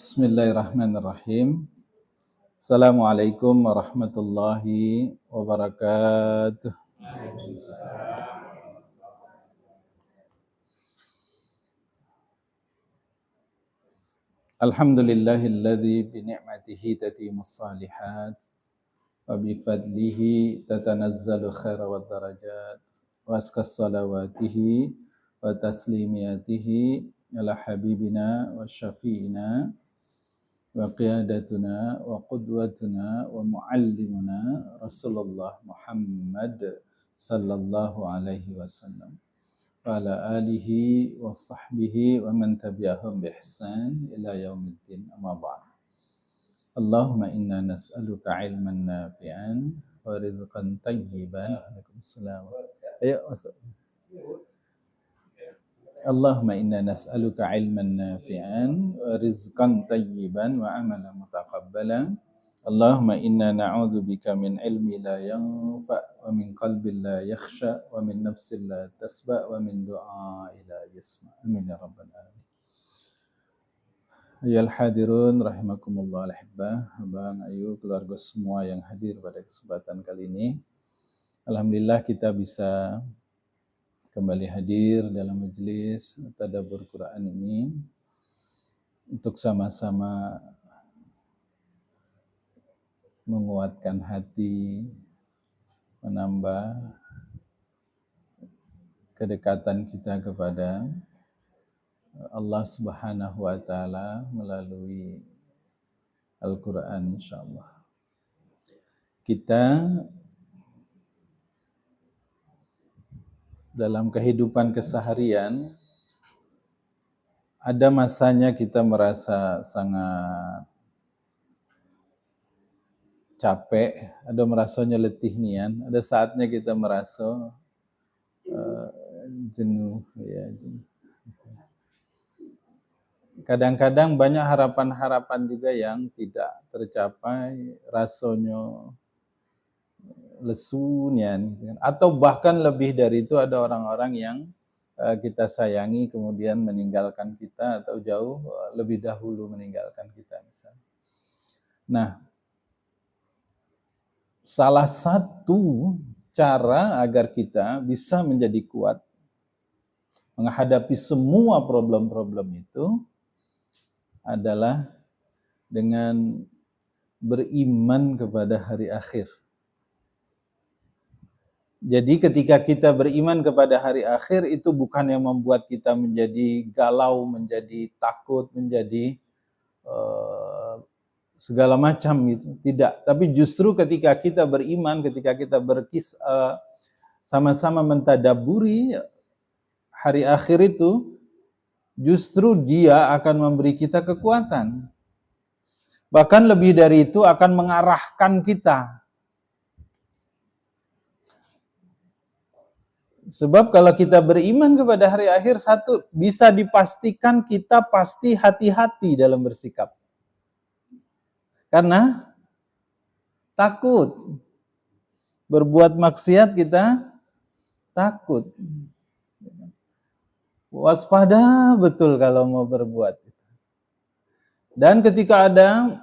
Bismillahirrahmanirrahim. Assalamualaikum warahmatullahi wabarakatuh. Alhamdulillahilladzi bini'matihi tatimmus salihat wa bifadlihi tatanazzalu khaira wad darajat wa askas salawatihi wa taslimiyatihi ala habibina wa syafi'ina wa qiyadatuna wa qudwatuna wa muallimuna Rasulullah Muhammad sallallahu alaihi wasallam wa ala alihi wa sahbihi wa man tabi'ahum bi ihsan ila yaumiddin, amma ba'd. Allahumma inna nas'aluka ilman nafi'an wa rizqan tayyiban. Waalaikumsalam. Ayo masuk. Allahumma inna nas'aluka ilman nafi'an wa rizqan tayyiban wa amalan mutaqabbalan. Allahumma inna na'udzubika min ilmi la yanfa' wa min qalbin la yakhsha wa min nafsin la tasba' wa min du'a'i la yusma'. Amin ya rabbal alamin. Ayyuhal hadirun rahimakumullah al-hibbah, Abang Ayu, keluarga semua yang hadir pada kesempatan kali ini. Alhamdulillah kita bisa kembali hadir dalam majelis tadabbur Quran ini untuk sama-sama menguatkan hati, menambah kedekatan kita kepada Allah Subhanahu wa taala melalui Al-Qur'an insyaallah. Kita dalam kehidupan keseharian ada masanya kita merasa sangat capek, ada merasanya letih nian, ada saatnya kita merasa jenuh ya. Kadang-kadang banyak harapan-harapan juga yang tidak tercapai, rasanya lesu nian, atau bahkan lebih dari itu ada orang-orang yang kita sayangi kemudian meninggalkan kita atau jauh lebih dahulu meninggalkan kita misalnya. Nah, salah satu cara agar kita bisa menjadi kuat menghadapi semua problem-problem itu adalah dengan beriman kepada hari akhir. Jadi ketika kita beriman kepada hari akhir itu bukan yang membuat kita menjadi galau, menjadi takut, menjadi segala macam gitu. Tidak, tapi justru ketika kita beriman, ketika kita sama-sama mentadaburi hari akhir itu, justru dia akan memberi kita kekuatan. Bahkan lebih dari itu akan mengarahkan kita. Sebab kalau kita beriman kepada hari akhir, satu, bisa dipastikan kita pasti hati-hati dalam bersikap. Karena takut. Berbuat maksiat kita takut. Waspada betul kalau mau berbuat. Dan ketika ada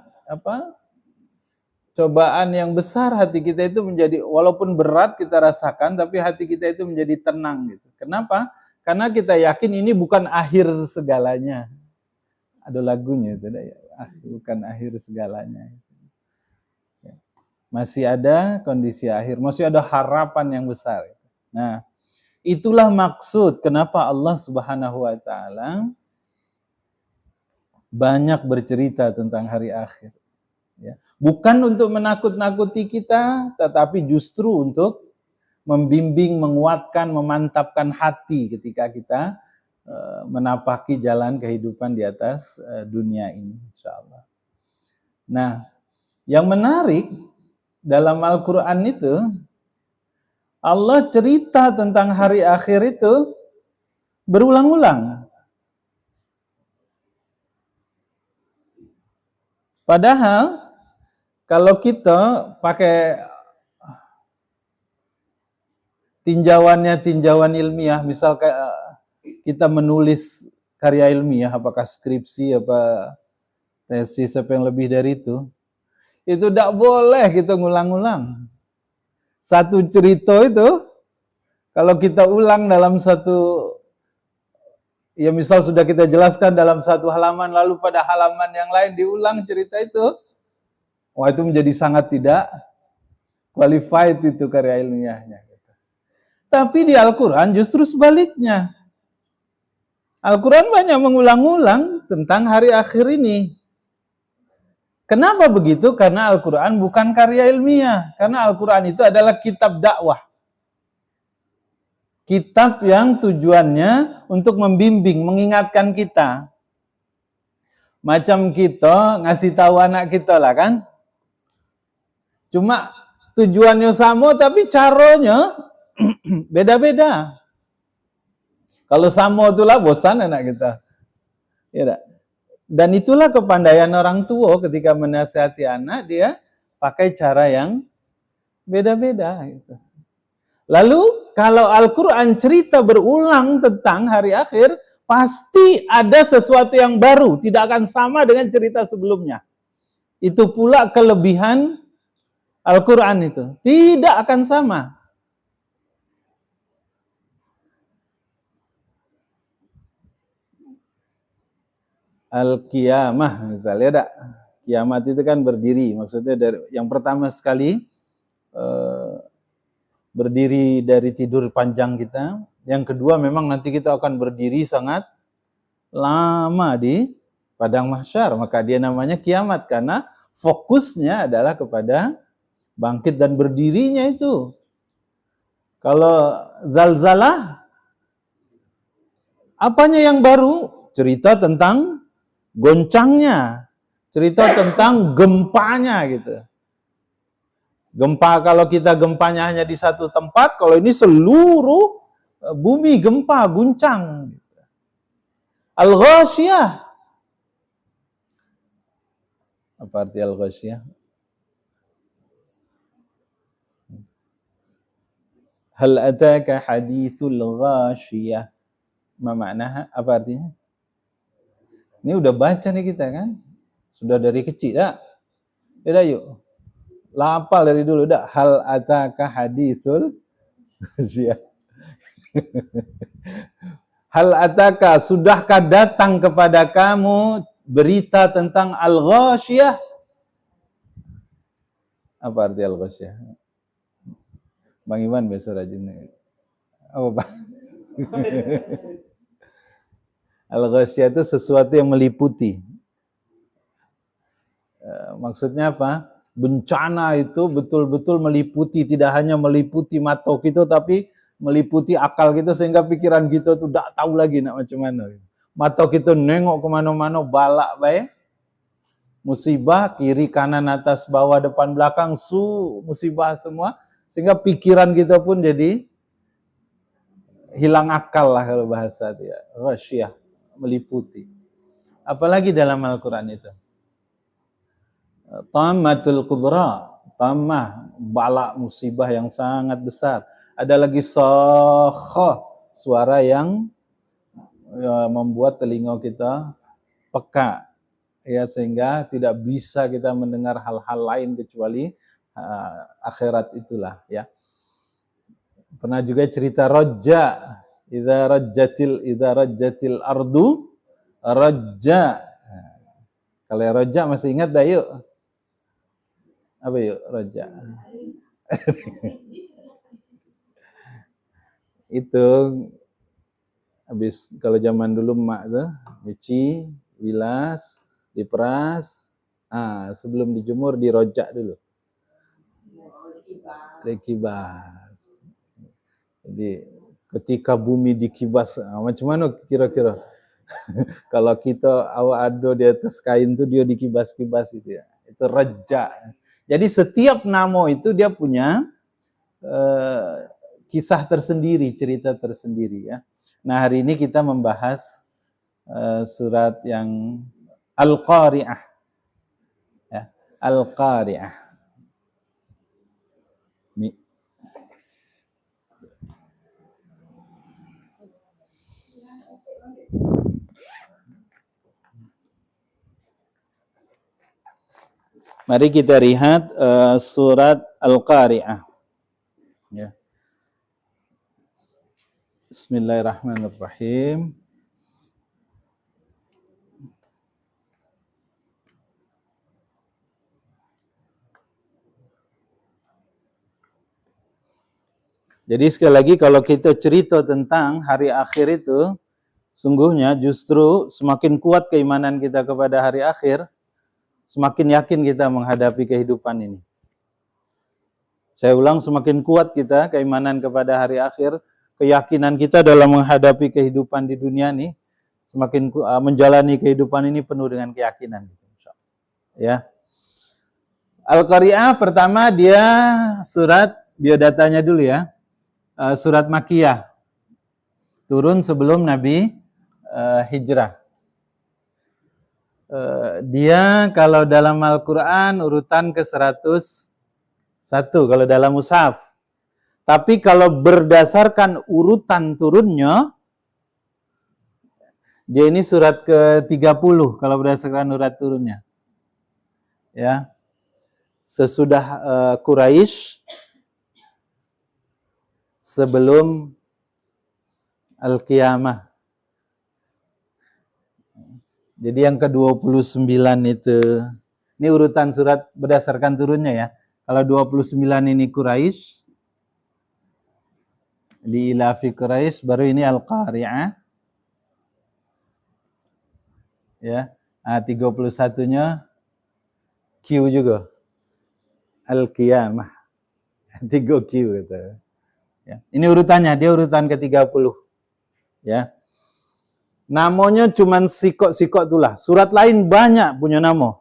cobaan yang besar, hati kita itu menjadi, walaupun berat kita rasakan, tapi hati kita itu menjadi tenang gitu. Kenapa? Karena kita yakin ini bukan akhir segalanya. Ada lagunya itu, bukan akhir segalanya. Masih ada kondisi akhir, masih ada harapan yang besar. Nah, itulah maksud kenapa Allah Subhanahu wa taala banyak bercerita tentang hari akhir. Ya. Bukan untuk menakut-nakuti kita, tetapi justru untuk membimbing, menguatkan, memantapkan hati ketika kita menapaki jalan kehidupan di atas dunia ini, insyaallah. Nah, yang menarik dalam Al-Quran itu, Allah cerita tentang hari akhir itu berulang-ulang. Padahal kalau kita pakai tinjauan ilmiah, misal kita menulis karya ilmiah, apakah skripsi, apa tesis, apa yang lebih dari itu tidak boleh kita ngulang-ulang. Satu cerita itu, kalau kita ulang dalam satu, ya misal sudah kita jelaskan dalam satu halaman, lalu pada halaman yang lain diulang cerita itu, wah itu menjadi sangat tidak qualified itu karya ilmiahnya. Tapi di Al-Quran justru sebaliknya. Al-Quran banyak mengulang-ulang tentang hari akhir ini. Kenapa begitu? Karena Al-Quran bukan karya ilmiah. Karena Al-Quran itu adalah kitab dakwah. Kitab yang tujuannya untuk membimbing, mengingatkan kita. Macam kita ngasih tahu anak kita lah kan. Cuma tujuannya sama tapi caranya beda-beda. Kalau sama itulah bosan anak kita. Ya tak? Dan itulah kepandaian orang tua ketika menasihati anak, dia pakai cara yang beda-beda. Gitu. Lalu kalau Al-Quran cerita berulang tentang hari akhir, pasti ada sesuatu yang baru, tidak akan sama dengan cerita sebelumnya. Itu pula kelebihan Al-Quran itu. Tidak akan sama. Al-Qiyamah misalnya, kiamat itu kan berdiri, maksudnya dari yang pertama sekali berdiri dari tidur panjang kita, yang kedua memang nanti kita akan berdiri sangat lama di padang mahsyar, maka dia namanya kiamat karena fokusnya adalah kepada bangkit dan berdirinya itu. Kalau zalzalah, apanya yang baru? Cerita tentang goncangnya, cerita tentang gempanya gitu. Gempa, kalau kita gempanya hanya di satu tempat, kalau ini seluruh bumi gempa, guncang. Al-Ghasyiyah. Apa arti Al-Ghasyiyah? Hal ataka hadithul ghasyiyah. Ma maknaha? Apa artinya? Ini udah baca nih kita kan? Sudah dari kecil dah. Ya yuk. Lapal dari dulu dah. Hal ataka hadithul ghasyiyah. Hal ataka, sudahkah datang kepada kamu berita tentang al-ghasyiyah? Apa arti al-ghasyiyah? Bang Iwan besok rajin. Apa Bang? Al-ghasyiyah itu sesuatu yang meliputi. Maksudnya apa? Bencana itu betul-betul meliputi, tidak hanya meliputi mata kita, tapi meliputi akal kita sehingga pikiran kita tuh tidak tahu lagi nak macam mana. Mata kita nengok kemana-mana, balak baik. Musibah, kiri, kanan, atas, bawah, depan, belakang, musibah semua. Sehingga pikiran kita pun jadi hilang akal lah kalau bahasa dia. Ghasyiyah, meliputi. Apalagi dalam Al-Quran itu. Tammatul kubra, tamah, balak musibah yang sangat besar. Ada lagi sakhah, suara yang membuat telinga kita peka, ya, sehingga tidak bisa kita mendengar hal-hal lain kecuali akhirat itulah, ya. Pernah juga cerita Rajja, idza rajjatil ardu rajja. Kalau Rajja masih ingat dah yuk. Apa yuk Rajja? Itu habis kalau zaman dulu emak tuh nyuci, bilas, diperas, sebelum dijemur dirojak dulu. Dikibas. Jadi ketika bumi dikibas, macam mana kira-kira? Kalau kita awak ada di atas kain tuh dia dikibas-kibas gitu ya. Itu raja. Jadi setiap nama itu dia punya kisah tersendiri, cerita tersendiri ya. Nah, hari ini kita membahas surat yang Al-Qari'ah. Ya, Al-Qari'ah. Mari kita lihat surat Al-Qari'ah. Ya. Bismillahirrahmanirrahim. Jadi sekali lagi kalau kita cerita tentang hari akhir itu, sungguhnya justru semakin kuat keimanan kita kepada hari akhir, semakin yakin kita menghadapi kehidupan ini. Saya ulang, semakin kuat kita keimanan kepada hari akhir, keyakinan kita dalam menghadapi kehidupan di dunia ini, semakin menjalani kehidupan ini penuh dengan keyakinan. Ya. Al-Qari'ah pertama dia surat, biodatanya dulu ya. Surat Makkiyah. Turun sebelum Nabi hijrah. Dia kalau dalam Al-Quran urutan ke-101 kalau dalam mushaf. Tapi kalau berdasarkan urutan turunnya, dia ini surat ke-30 kalau berdasarkan urutan turunnya. Ya. Sesudah Quraisy, sebelum Al-Qiyamah. Jadi yang ke-29 itu, ini urutan surat berdasarkan turunnya ya. Kalau 29 ini Quraisy, li ilafi Quraisy, baru ini Al-Qari'ah. Ya. Nah, 31-nya Q juga. Al-Qiyamah. 3Q gitu. Ya. Ini urutannya, dia urutan ke-30. Ya. Namanya cuman sikok-sikok itulah. Surat lain banyak punya nama.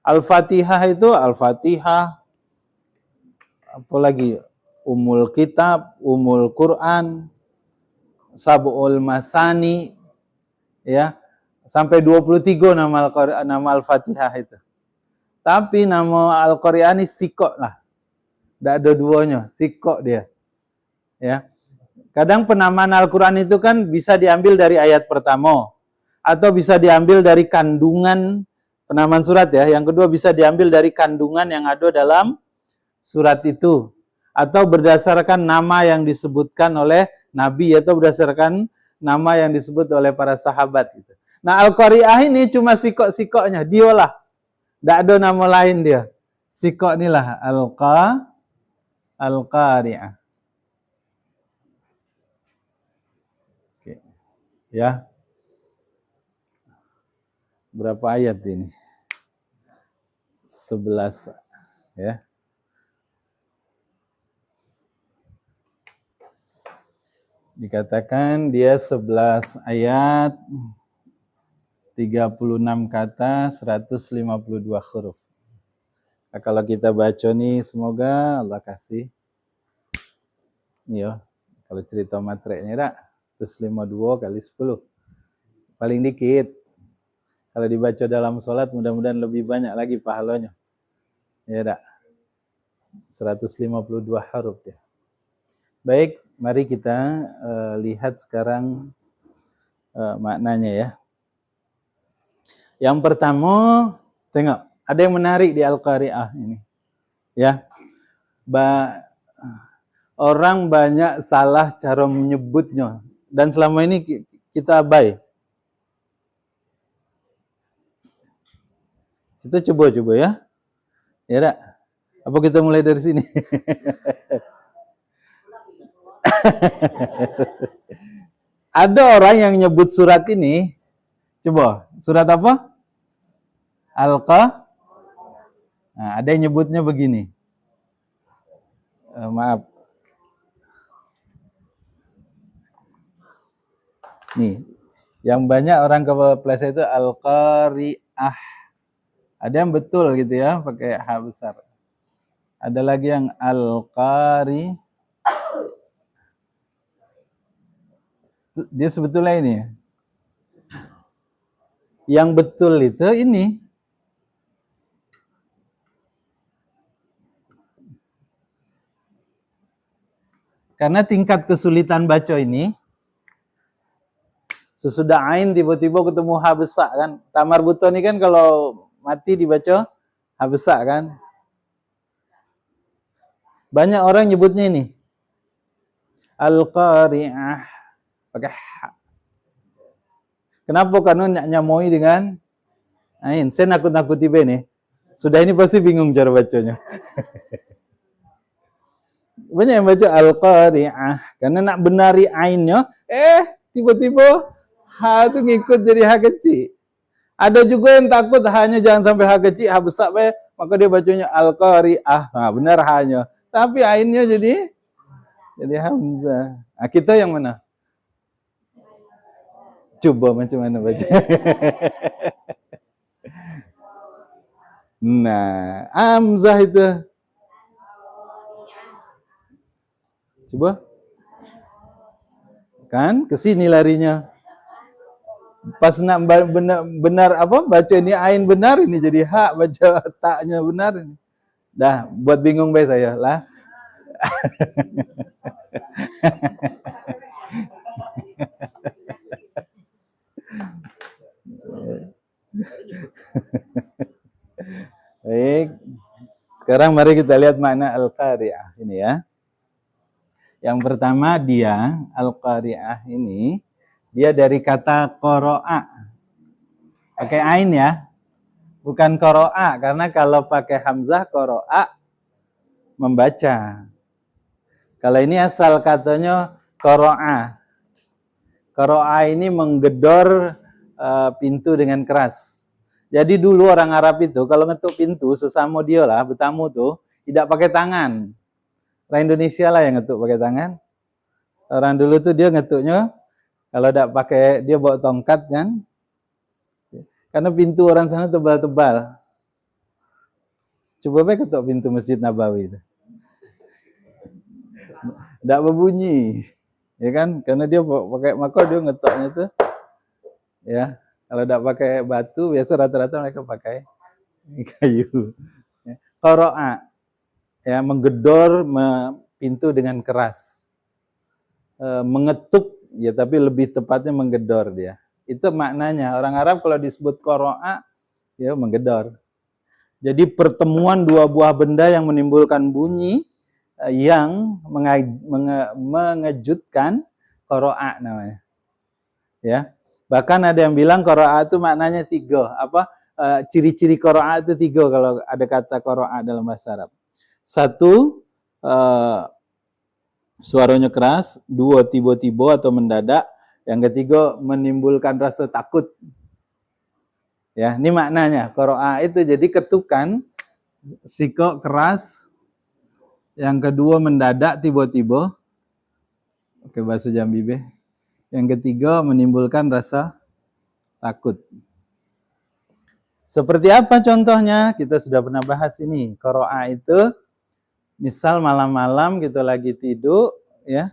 Al-Fatihah itu Al-Fatihah. Apalagi Ummul Kitab, Ummul Quran, Sab'ul Masani, ya. Sampai 23 nama Al-Fatihah itu. Tapi nama Al-Qari'ah ini sikok lah. Tidak ada duanya, sikok dia. Ya. Kadang penamaan Al-Quran itu kan bisa diambil dari ayat pertama. Atau bisa diambil dari kandungan penamaan surat ya. Yang kedua bisa diambil dari kandungan yang ada dalam surat itu. Atau berdasarkan nama yang disebutkan oleh Nabi. Atau berdasarkan nama yang disebut oleh para sahabat. Gitu. Nah Al-Qari'ah ini cuma sikok-sikoknya. Dialah. Tidak ada nama lain dia. Sikok inilah Al-Qari'ah. Ya. Berapa ayat ini? 11 ya. Dikatakan dia 11 ayat, 36 kata, 152 huruf. Nah, kalau kita baca nih semoga Allah kasih nih ya. Kalau cerita matreknya dak 152 kali 10. Paling dikit. Kalau dibaca dalam sholat mudah-mudahan lebih banyak lagi pahalanya. Ya dak. 152 huruf ya. Baik, mari kita lihat sekarang maknanya ya. Yang pertama, tengok, ada yang menarik di Al-Qari'ah ini. Ya. Orang banyak salah cara menyebutnya dan selama ini kita abai. Kita coba ya. Ya dak? Apa kita mulai dari sini? Ada orang yang nyebut surat ini, coba, surat apa? Al-Qari'ah. Nah, ada yang nyebutnya begini. Maaf. Nih, yang banyak orang kepleset itu Al-Qari'ah. Ada yang betul gitu ya, pakai H besar. Ada lagi yang al-qari. Dia sebetulnya ini. Yang betul itu ini. Karena tingkat kesulitan baca ini, sesudah ain tiba-tiba ketemu H besar kan. Tamar buton ini kan kalau mati dibaca H besar kan. Banyak orang nyebutnya ini. Al-Qari'ah. Pakai H. Kenapa? Karena nyamoi dengan ain. Saya nakut-nakuti nih. Sudah ini pasti bingung cara bacanya. Banyak yang baca Al-Qari'ah. Karena nak benari ainnya, tiba-tiba H itu ngikut jadi H kecil. Ada juga yang takut H-nya jangan sampai H kecil, H besar, maka dia bacanya Al-Qari'ah. Nah, benar H-nya. Tapi ainnya jadi Hamzah. Nah, kita yang mana? Coba macam mana baca. Nah, Hamzah itu. Coba. Kan ke sini larinya. Pas nak benar apa baca ini ain benar, ini jadi hak, baca taknya benar ini. Dah buat bingung bae saya lah. Baik. Sekarang mari kita lihat makna al-qari'ah ini ya. Yang pertama dia al-qari'ah ini dia dari kata qara'a. Pakai ain ya. Bukan qara'a, karena kalau pakai hamzah qara'a membaca. Kalau ini asal katanya qara'a. Qara'a ini menggedor pintu dengan keras. Jadi dulu orang Arab itu kalau ngetuk pintu sesama dia lah bertamu tuh tidak pakai tangan. Orang Indonesia lah yang ngetuk pakai tangan. Orang dulu tuh dia ngetuknya kalau tidak pakai, dia bawa tongkat kan. Karena pintu orang sana tebal-tebal. Coba baik ketuk pintu Masjid Nabawi itu. Tidak berbunyi. Ya kan? Karena dia pakai maka dia ngetoknya tuh ya. Kalau tidak pakai batu, biasa rata-rata mereka pakai kayu. Qara'a ya, menggedor pintu dengan keras. Mengetuk ya, tapi lebih tepatnya menggedor dia. Itu maknanya. Orang Arab kalau disebut qara'a ya menggedor. Jadi pertemuan dua buah benda yang menimbulkan bunyi yang mengejutkan, qara'a namanya. Ya. Bahkan ada yang bilang qara'a itu maknanya 3. Ciri-ciri qara'a itu 3 kalau ada kata qara'a dalam bahasa Arab. 1, suaranya keras. 2, tiba-tiba atau mendadak. Yang ketiga, menimbulkan rasa takut. Ya, ini maknanya. Qara'a itu jadi ketukan, sikok keras. Yang kedua, mendadak, tiba-tiba. Oke, bahasa Jambi be. Yang ketiga, menimbulkan rasa takut. Seperti apa contohnya? Kita sudah pernah bahas ini. Qara'a itu, misal malam-malam kita lagi tidur, ya.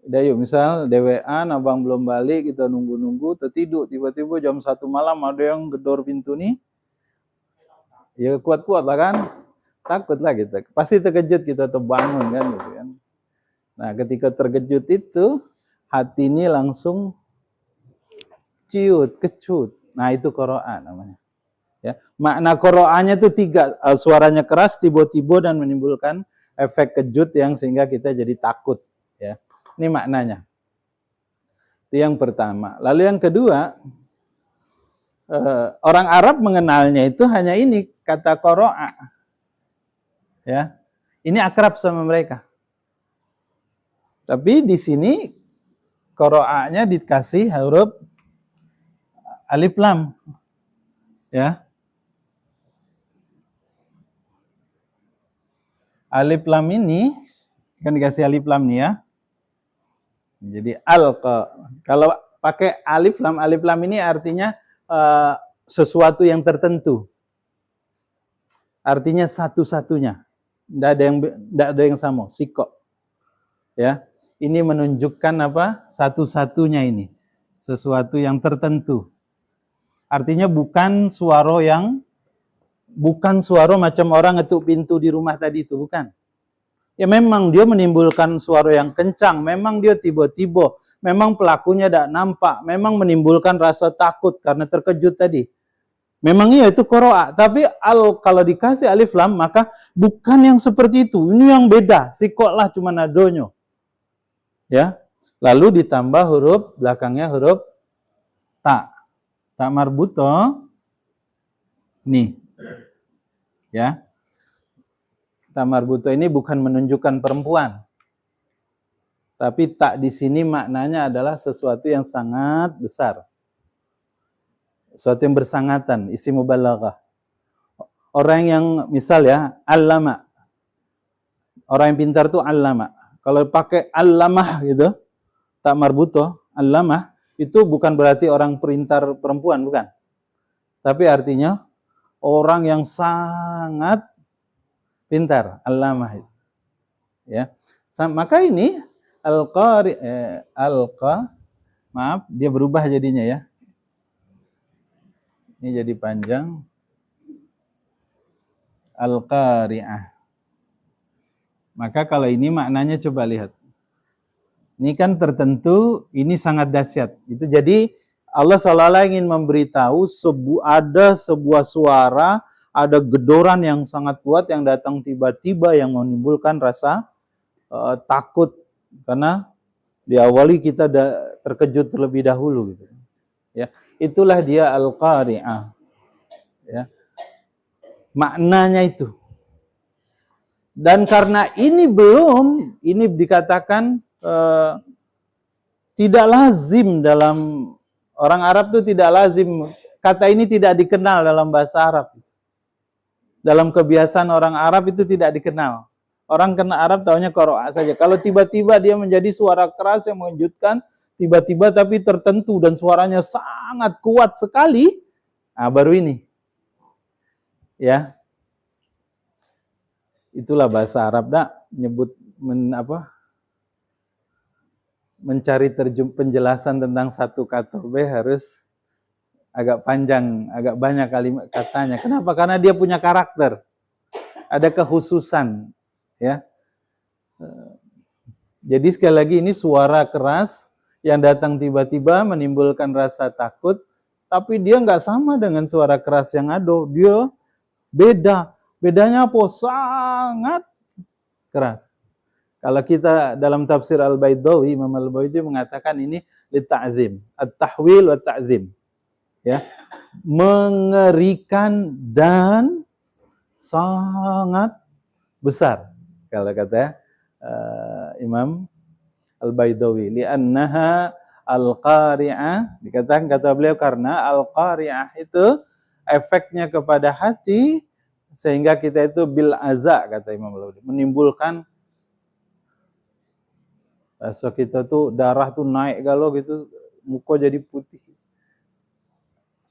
Udah yuk, misal dewean, abang belum balik, kita nunggu-nunggu, tertidur. Tiba-tiba jam 1 malam ada yang gedor pintu nih. Ya kuat-kuat lah kan. Takut lah kita. Pasti terkejut kita terbangun kan gitu kan. Nah, ketika terkejut itu, hati ini langsung ciut, kecut. Nah, itu qara'a namanya. Ya, makna qara'a-nya itu 3, suaranya keras, tiba-tiba dan menimbulkan efek kejut yang sehingga kita jadi takut, ya. Ini maknanya. Itu yang pertama. Lalu yang kedua, orang Arab mengenalnya itu hanya ini kata qara'a. Ya. Ini akrab sama mereka. Tapi di sini qara'a-nya dikasih huruf alif lam. Ya. Alif lam ini kan dikasih alif lam nih ya. Jadi kalau pakai alif lam ini artinya sesuatu yang tertentu. Artinya satu-satunya. Tidak ada yang sama, sikok. Ya. Ini menunjukkan apa? Satu-satunya ini. Sesuatu yang tertentu. Artinya bukan suara macam orang ngetuk pintu di rumah tadi itu, bukan. Ya memang dia menimbulkan suara yang kencang, memang dia tiba-tiba, memang pelakunya tidak nampak, memang menimbulkan rasa takut karena terkejut tadi. Memang iya itu qiraah, tapi kalau dikasih alif lam maka bukan yang seperti itu. Ini yang beda, sikok lah cuma nadonyo. Ya. Lalu ditambah huruf belakangnya huruf ta. Ta marbuto. Nih. Ya. Ta marbuto ini bukan menunjukkan perempuan. Tapi tak di sini maknanya adalah sesuatu yang sangat besar. Sesuatu yang bersangatan, isi mubalaghah. Orang yang misal ya, allama. Orang yang pintar itu allama. Kalau pakai allamah gitu, tak marbuto, allamah, itu bukan berarti orang pintar perempuan, bukan. Tapi artinya orang yang sangat pintar, allamah. Ya. Maka ini maaf, dia berubah jadinya ya. Ini jadi panjang. Al-Qari'ah. Maka kalau ini maknanya coba lihat. Ini kan tertentu, ini sangat dahsyat. Itu jadi Allah seolah-olah ingin memberitahu ada sebuah suara, ada gedoran yang sangat kuat yang datang tiba-tiba yang menimbulkan rasa takut karena diawali kita terkejut terlebih dahulu gitu. Ya, itulah dia Al-Qari'ah. Ya. Maknanya itu. Dan karena ini dikatakan tidak lazim dalam orang Arab itu tidak lazim. Kata ini tidak dikenal dalam bahasa Arab. Dalam kebiasaan orang Arab itu tidak dikenal. Orang kena Arab taunya qiraah saja. Kalau tiba-tiba dia menjadi suara keras yang mengejutkan, tiba-tiba tapi tertentu dan suaranya sangat kuat sekali, nah baru ini. Ya. Itulah bahasa Arab nyebut mencari penjelasan tentang satu kata B harus agak panjang, agak banyak kalimat katanya. Kenapa? Karena dia punya karakter. Ada kekhususan, ya. Jadi sekali lagi ini suara keras yang datang tiba-tiba menimbulkan rasa takut, tapi dia nggak sama dengan suara keras yang ada. Dia beda. Bedanya apa? Sangat keras. Kalau kita dalam tafsir Al-Baidawi, Imam Al-Baidawi mengatakan ini lita'zim, at-tahwil wa ta'zim. Ya. Mengerikan dan sangat besar. Kalau kata Imam Al-Baidawi, li'annaha al-qari'ah, dikatakan kata beliau karena al-qari'ah itu efeknya kepada hati sehingga kita itu bil aza, kata Imam Al-Baidawi, menimbulkan rasa kita tuh darah tuh naik galau gitu, muka jadi putih.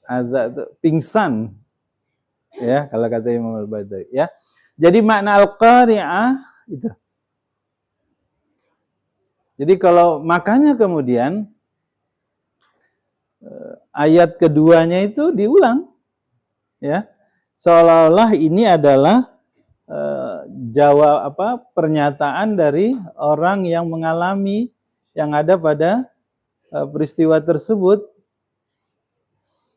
Aza itu pingsan. Ya, kalau kata Imam Al-Baidawi, ya. Jadi makna al-qari'ah itu. Jadi kalau makanya kemudian ayat keduanya itu diulang. Ya. Seolah-olah ini adalah pernyataan dari orang yang mengalami yang ada pada peristiwa tersebut.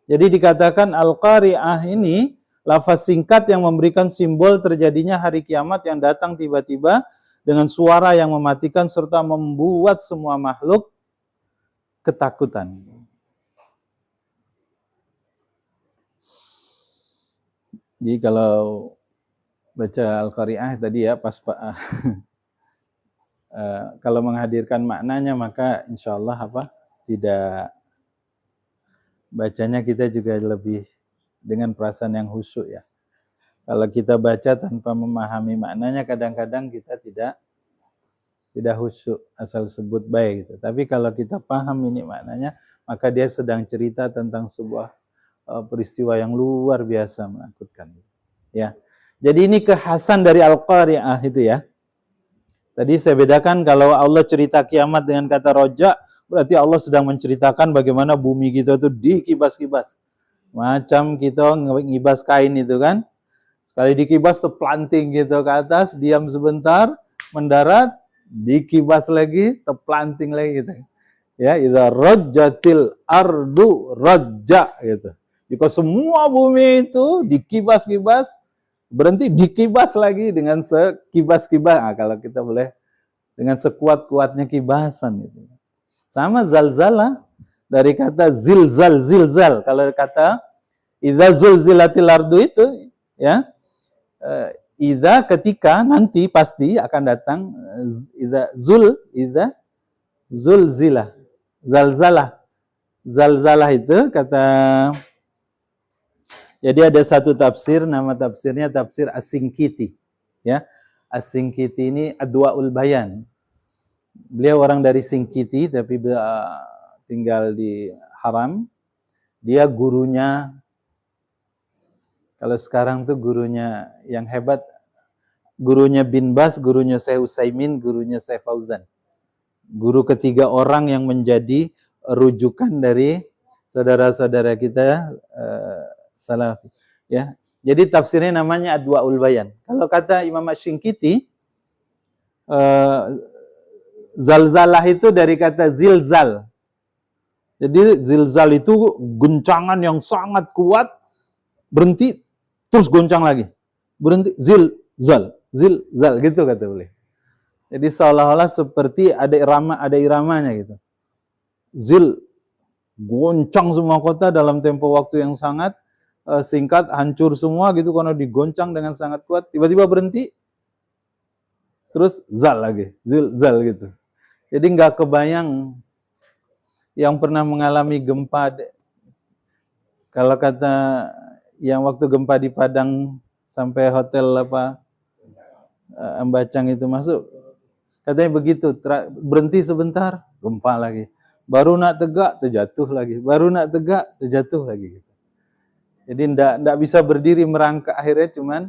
Jadi dikatakan Al-Qari'ah ini lafaz singkat yang memberikan simbol terjadinya hari kiamat yang datang tiba-tiba dengan suara yang mematikan serta membuat semua makhluk ketakutan. Jadi kalau baca Al-Qari'ah tadi ya pas kalau menghadirkan maknanya maka insyaallah tidak bacanya kita juga lebih dengan perasaan yang khusyuk ya. Kalau kita baca tanpa memahami maknanya kadang-kadang kita tidak khusyuk asal sebut baik gitu. Tapi kalau kita paham ini maknanya maka dia sedang cerita tentang sebuah peristiwa yang luar biasa menakutkan. Ya. Jadi ini kekhasan dari Al-Qari'ah itu ya. Tadi saya bedakan kalau Allah cerita kiamat dengan kata roja, berarti Allah sedang menceritakan bagaimana bumi kita itu dikibas-kibas. Macam kita ngibas kain itu kan. Sekali dikibas tuh planting gitu ke atas, diam sebentar, mendarat, dikibas lagi, terplanting lagi gitu. Ya, idza rajjatil ardu rajja gitu. Jika semua bumi itu dikibas-kibas, berhenti dikibas lagi dengan sekibas-kibas. Nah, kalau kita boleh dengan sekuat-kuatnya kibasan gitu. Sama zalzalah dari kata zilzal. Kalau kata idza zulzilatil ardu itu ya, idza ketika nanti pasti akan datang, idza zulzilah. Zalzalah itu kata, jadi ada satu tafsir, nama tafsirnya tafsir As-Sinkiti. Ya, As-Sinkiti ini Adwaul Bayan. Beliau orang dari Sinkiti tapi tinggal di Haram. Dia gurunya, kalau sekarang tuh gurunya yang hebat, gurunya Bin Bas, gurunya Syekh Utsaimin, gurunya Syekh Fauzan. Guru ketiga orang yang menjadi rujukan dari saudara-saudara kita Salafi. Ya, jadi tafsirnya namanya Adwaul Bayan. Kalau kata Imam Asy-Syinkiti, zalzalah itu dari kata zilzal. Jadi zilzal itu guncangan yang sangat kuat, berhenti, terus goncang lagi. Berhenti, zilzal gitu kata beliau. Jadi seolah-olah seperti ada iramanya gitu. Goncang semua kota dalam tempo waktu yang sangat singkat, hancur semua gitu karena digoncang dengan sangat kuat, tiba-tiba berhenti, terus zilzal gitu. Jadi nggak kebayang yang pernah mengalami gempa, kalau kata yang waktu gempa di Padang sampai hotel Embacang itu masuk, katanya begitu, berhenti sebentar, gempa lagi. Baru nak tegak, terjatuh lagi. Baru nak tegak, terjatuh lagi. Jadi enggak bisa berdiri merangkak, akhirnya cuman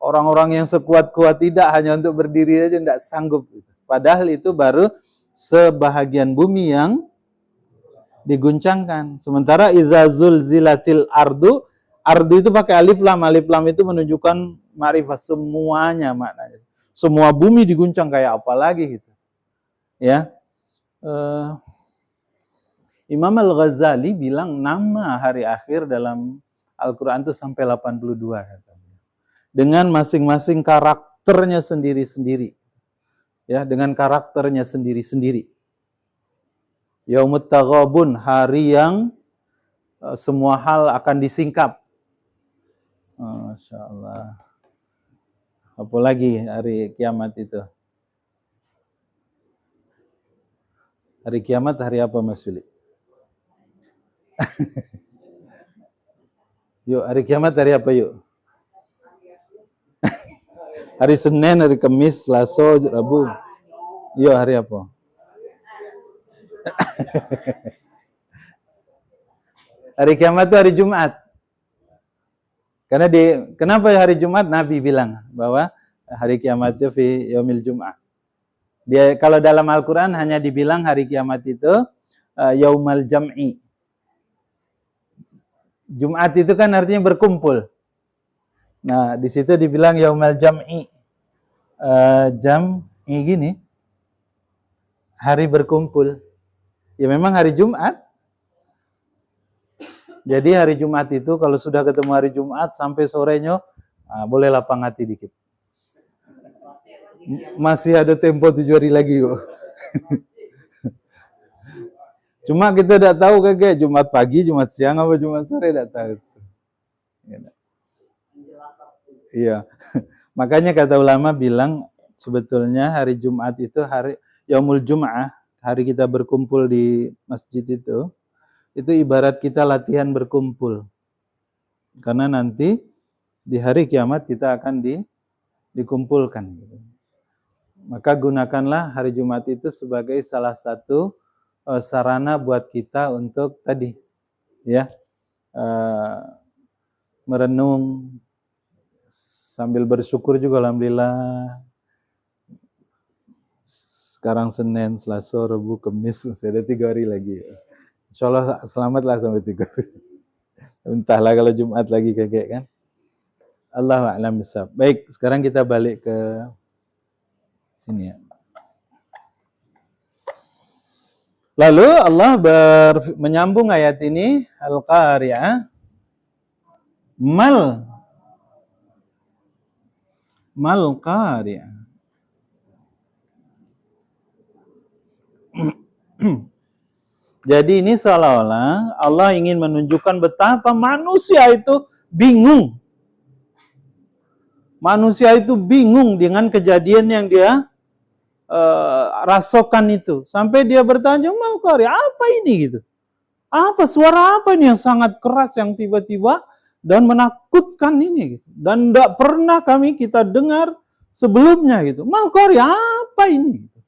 orang-orang yang sekuat-kuat tidak, hanya untuk berdiri aja enggak sanggup. Padahal itu baru sebahagian bumi yang diguncangkan. Sementara idza zulzilatil ardu itu pakai alif lam itu menunjukkan ma'rifah, semuanya maknanya. Semua bumi diguncang, kayak apa lagi gitu. Ya. Imam Al-Ghazali bilang nama hari akhir dalam Al-Quran itu sampai 82 katanya. Dengan masing-masing karakternya sendiri-sendiri. Ya, dengan karakternya sendiri-sendiri. Yaumut Taghabun, hari yang semua hal akan disingkap. Masya Allah. Apalagi hari kiamat itu? Hari kiamat hari apa Mas Fili? Yuk, hari kiamat hari apa yuk? Hari Senin, hari Kamis, Selasa, Rabu. Yuk, hari apa? Hari kiamat itu hari Jumat. Karena kenapa hari Jumat? Nabi bilang bahwa hari kiamat itu fi yaumil Jum'ah. Dia kalau dalam Al-Qur'an hanya dibilang hari kiamat itu yaumal jam'i. Jumat itu kan artinya berkumpul. Nah, di situ dibilang yaumal jam'i. Jam'i gini. Hari berkumpul. Ya memang hari Jumat. Jadi hari Jumat itu kalau sudah ketemu hari Jumat sampai sorenya boleh lapang hati dikit. Masih ada tempo 7 hari lagi kok. Cuma kita tidak tahu kayak Jumat pagi, Jumat siang, apa Jumat sore, tidak tahu. Iya. Makanya kata ulama bilang sebetulnya hari Jumat itu hari Yaumul Jum'ah, hari kita berkumpul di masjid itu ibarat kita latihan berkumpul. Karena nanti di hari kiamat kita akan dikumpulkan. Maka gunakanlah hari Jumat itu sebagai salah satu sarana buat kita untuk tadi ya merenung Sambil bersyukur juga alhamdulillah. Sekarang Senin, Selasa, Rabu, Kamis, masih ada 3 hari lagi. Insya Allah selamatlah sampai 3 hari. Entahlah kalau Jumat lagi kakek kan. Allahu a'lam bishawab. Baik, sekarang kita balik ke sini ya. Lalu Allah menyambung ayat ini, Al-Qari'ah, mal Qari'ah. Jadi ini seolah-olah Allah ingin menunjukkan betapa manusia itu bingung. Manusia itu bingung dengan kejadian yang dia rasakan itu. Sampai dia bertanya, mal Qari'ah, apa ini gitu? Apa suara apa ini yang sangat keras yang tiba-tiba dan menakutkan ini gitu. Dan tidak pernah kita dengar sebelumnya gitu. Mal Qari'ah, apa ini? Gitu.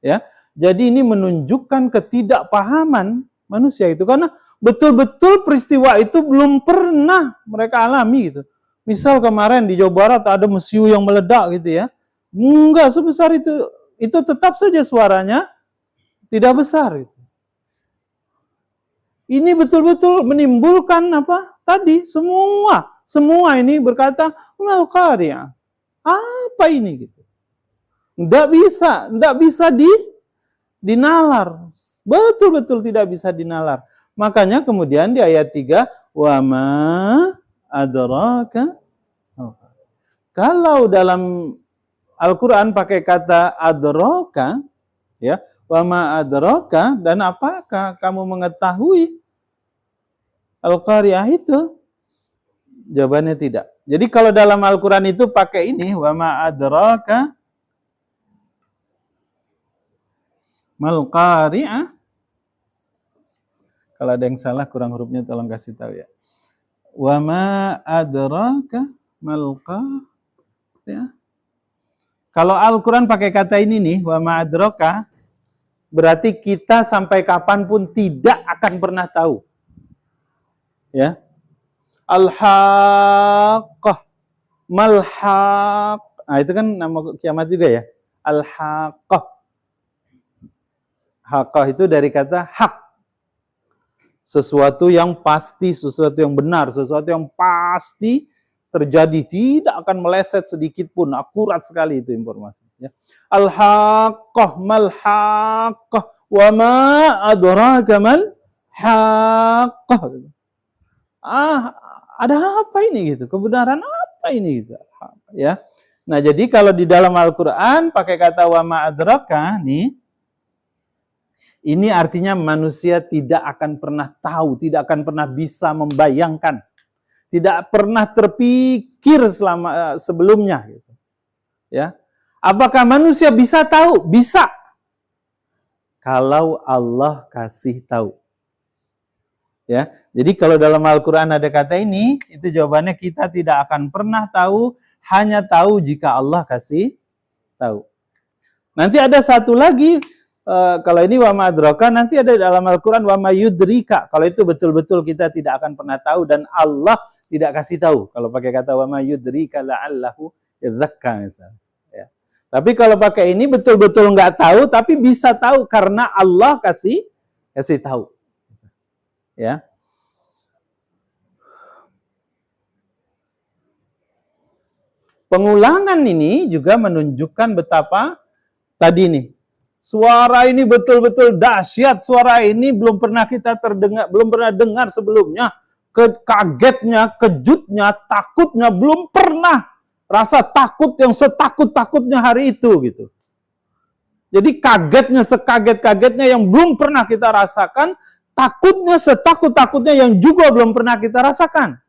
Ya. Jadi ini menunjukkan ketidakpahaman manusia itu karena betul-betul peristiwa itu belum pernah mereka alami gitu. Misal kemarin di Jawa Barat ada mesiu yang meledak gitu ya. Enggak sebesar itu tetap saja suaranya tidak besar gitu. Ini betul-betul menimbulkan apa? Tadi semua ini berkata, mal Qari'ah. Apa ini gitu. Enggak bisa dinalar. Betul-betul tidak bisa dinalar. Makanya kemudian di ayat 3, wa ma adraka. Kalau dalam Al-Qur'an pakai kata adraka, ya, wa ma adraka, dan apakah kamu mengetahui Al-Qari'ah itu? Jawabannya tidak. Jadi kalau dalam Al-Qur'an itu pakai ini, wa ma adraka mal Qari'ah. Kalau ada yang salah kurang hurufnya tolong kasih tahu ya. Wa ma adraka mal Qari'ah. Kalau Al-Qur'an pakai kata ini nih, wa ma adraka, berarti kita sampai kapanpun tidak akan pernah tahu. Ya. Al-Haqqah, mal-Haqq. Nah, itu kan nama kiamat juga ya. Al-Haqqah. Haqqah itu dari kata hak. Sesuatu yang pasti, sesuatu yang benar, sesuatu yang pasti terjadi, tidak akan meleset sedikit pun, akurat sekali itu informasi. Ya. Al-Haqqah, mal-Haqqah, wa ma adraka mal-Haqqah. Ada apa ini gitu? Kebenaran apa ini gitu? Ya. Nah, jadi kalau di dalam Al-Qur'an pakai kata wa ma adraka nih, ini artinya manusia tidak akan pernah tahu, tidak akan pernah bisa membayangkan, tidak pernah terpikir sebelumnya gitu. Ya. Apakah manusia bisa tahu? Bisa. Kalau Allah kasih tahu. Ya. Jadi kalau dalam Al-Qur'an ada kata ini, itu jawabannya kita tidak akan pernah tahu, hanya tahu jika Allah kasih tahu. Nanti ada satu lagi, kalau ini wa ma adraka, nanti ada dalam Al-Qur'an wa ma yudrika. Kalau itu betul-betul kita tidak akan pernah tahu dan Allah tidak kasih tahu. Kalau pakai kata wa ma yudrika la'allahu yadzakka misalnya. Ya. Tapi kalau pakai ini betul-betul enggak tahu tapi bisa tahu karena Allah kasih tahu. Ya. Pengulangan ini juga menunjukkan betapa tadi nih, suara ini betul-betul dahsyat. Suara ini belum pernah kita belum pernah dengar sebelumnya. Kagetnya, kejutnya, takutnya belum pernah. Rasa takut yang setakut-takutnya hari itu gitu. Jadi kagetnya, sekaget-kagetnya yang belum pernah kita rasakan, takutnya, setakut-takutnya yang juga belum pernah kita rasakan.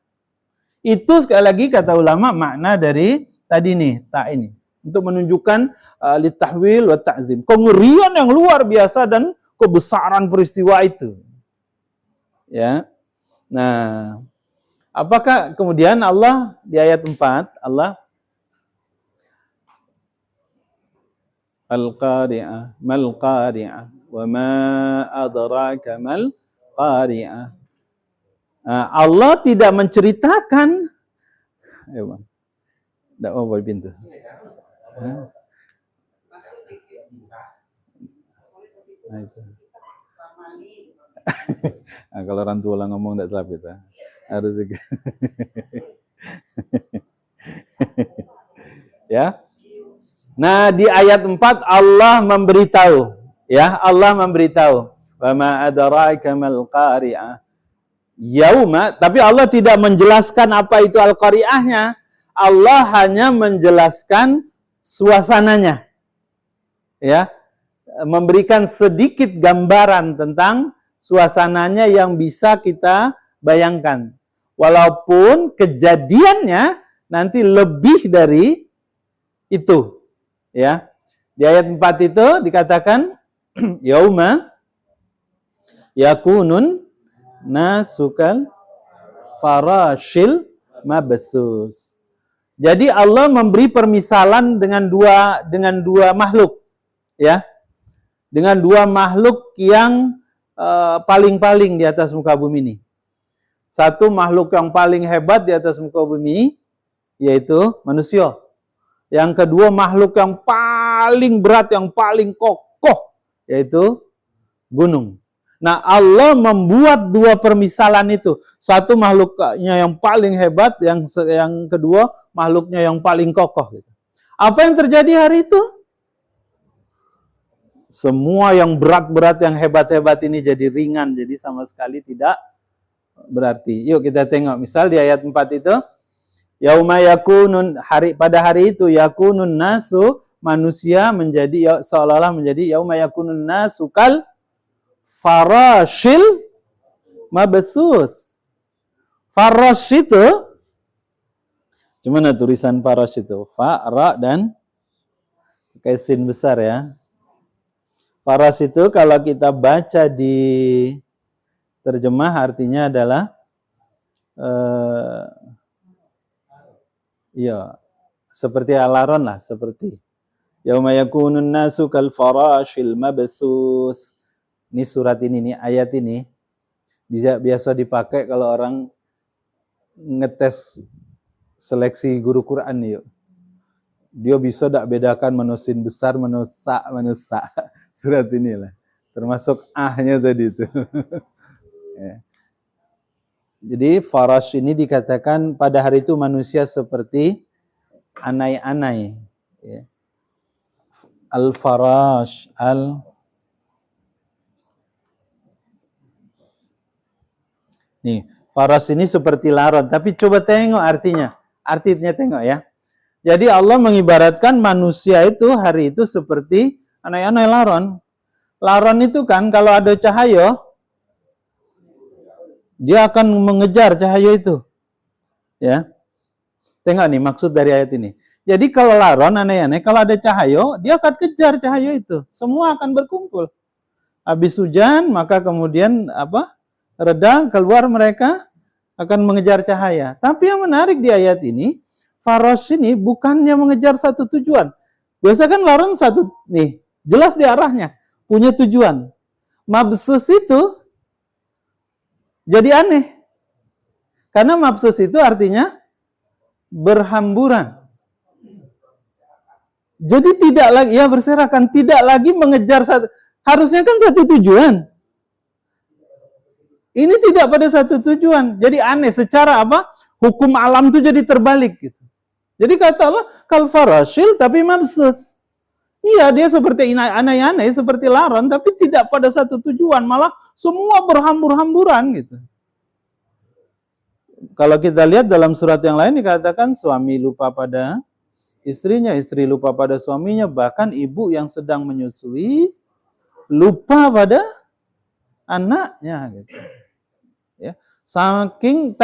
Itu sekali lagi kata ulama makna dari tadi nih, tak ini. Untuk menunjukkan litahwil wa ta'zim. Kengerian yang luar biasa dan kebesaran peristiwa itu. Ya. Nah, apakah kemudian Allah di ayat 4, Allah Al-Qari'ah, mal Qari'ah, wa ma adraka mal Qari'ah. Allah tidak menceritakan Tidak mau buat pintu. Nah, itu. Nah, kalau orang tua lah ngomong tidak telah kita harus ya. Nah, di ayat 4 Allah memberitahu, ya, Allah memberitahu, "Wa ma adraka mal qari'ah." Yauma, tapi Allah tidak menjelaskan apa itu al-qari'ahnya. Allah hanya menjelaskan suasananya. Ya. Memberikan sedikit gambaran tentang suasananya yang bisa kita bayangkan. Walaupun kejadiannya nanti lebih dari itu. Ya. Di ayat 4 itu dikatakan yauma yakunun nasukal farashil mabthus. Jadi Allah memberi permisalan dengan dua makhluk, ya. Dengan dua makhluk yang paling-paling di atas muka bumi ini. Satu makhluk yang paling hebat di atas muka bumi yaitu manusia. Yang kedua makhluk yang paling berat, yang paling kokoh yaitu gunung. Nah, Allah membuat dua permisalan itu. Satu makhluknya yang paling hebat, yang kedua makhluknya yang paling kokoh. Apa yang terjadi hari itu? Semua yang berat-berat, yang hebat-hebat ini jadi ringan, jadi sama sekali tidak berarti. Yuk kita tengok, misal di ayat 4 itu, yauma yakunun, pada hari itu yakunun nasu, manusia menjadi seolah-olah menjadi yauma yakunun nasu kal farashil mabthus. Farash itu, gimana tulisan farash itu? Fa, ra, dan pakai sin besar ya. Farash itu kalau kita baca di terjemah artinya adalah ya seperti alaron lah, seperti yauma yakunun nasu kal farashil mabthus. Ini surat ini, ayat ini biasa dipakai kalau orang ngetes seleksi guru Quran yuk. Dia bisa tak bedakan menusin besar, menusa. Surat inilah. Termasuk ahnya tadi itu. Ya. Jadi farash ini dikatakan pada hari itu manusia seperti anai-anai. Ya. Al-farash, nih, farash ini seperti laron. Tapi coba tengok artinya. Artinya tengok ya. Jadi Allah mengibaratkan manusia itu hari itu seperti anai-anai laron. Laron itu kan kalau ada cahaya, dia akan mengejar cahaya itu. Ya. Tengok nih maksud dari ayat ini. Jadi kalau laron aneh-aneh, kalau ada cahaya, dia akan kejar cahaya itu. Semua akan berkumpul. Habis hujan, maka kemudian reda, keluar mereka akan mengejar cahaya. Tapi yang menarik di ayat ini, farash ini bukannya mengejar satu tujuan. Biasa kan laron satu nih, jelas di arahnya, punya tujuan. Mabsus itu jadi aneh. Karena mabsus itu artinya berhamburan. Jadi tidak lagi, ya berserakan, tidak lagi mengejar satu, harusnya kan satu tujuan. Ini tidak pada satu tujuan. Jadi aneh, secara hukum alam itu jadi terbalik gitu. Jadi kata Allah, kal farashil tapi mabsus. Iya, dia seperti aneh-aneh, seperti laron, tapi tidak pada satu tujuan, malah semua berhambur-hamburan gitu. Kalau kita lihat dalam surat yang lain dikatakan suami lupa pada istrinya, istri lupa pada suaminya, bahkan ibu yang sedang menyusui lupa pada anaknya gitu. Ya, saking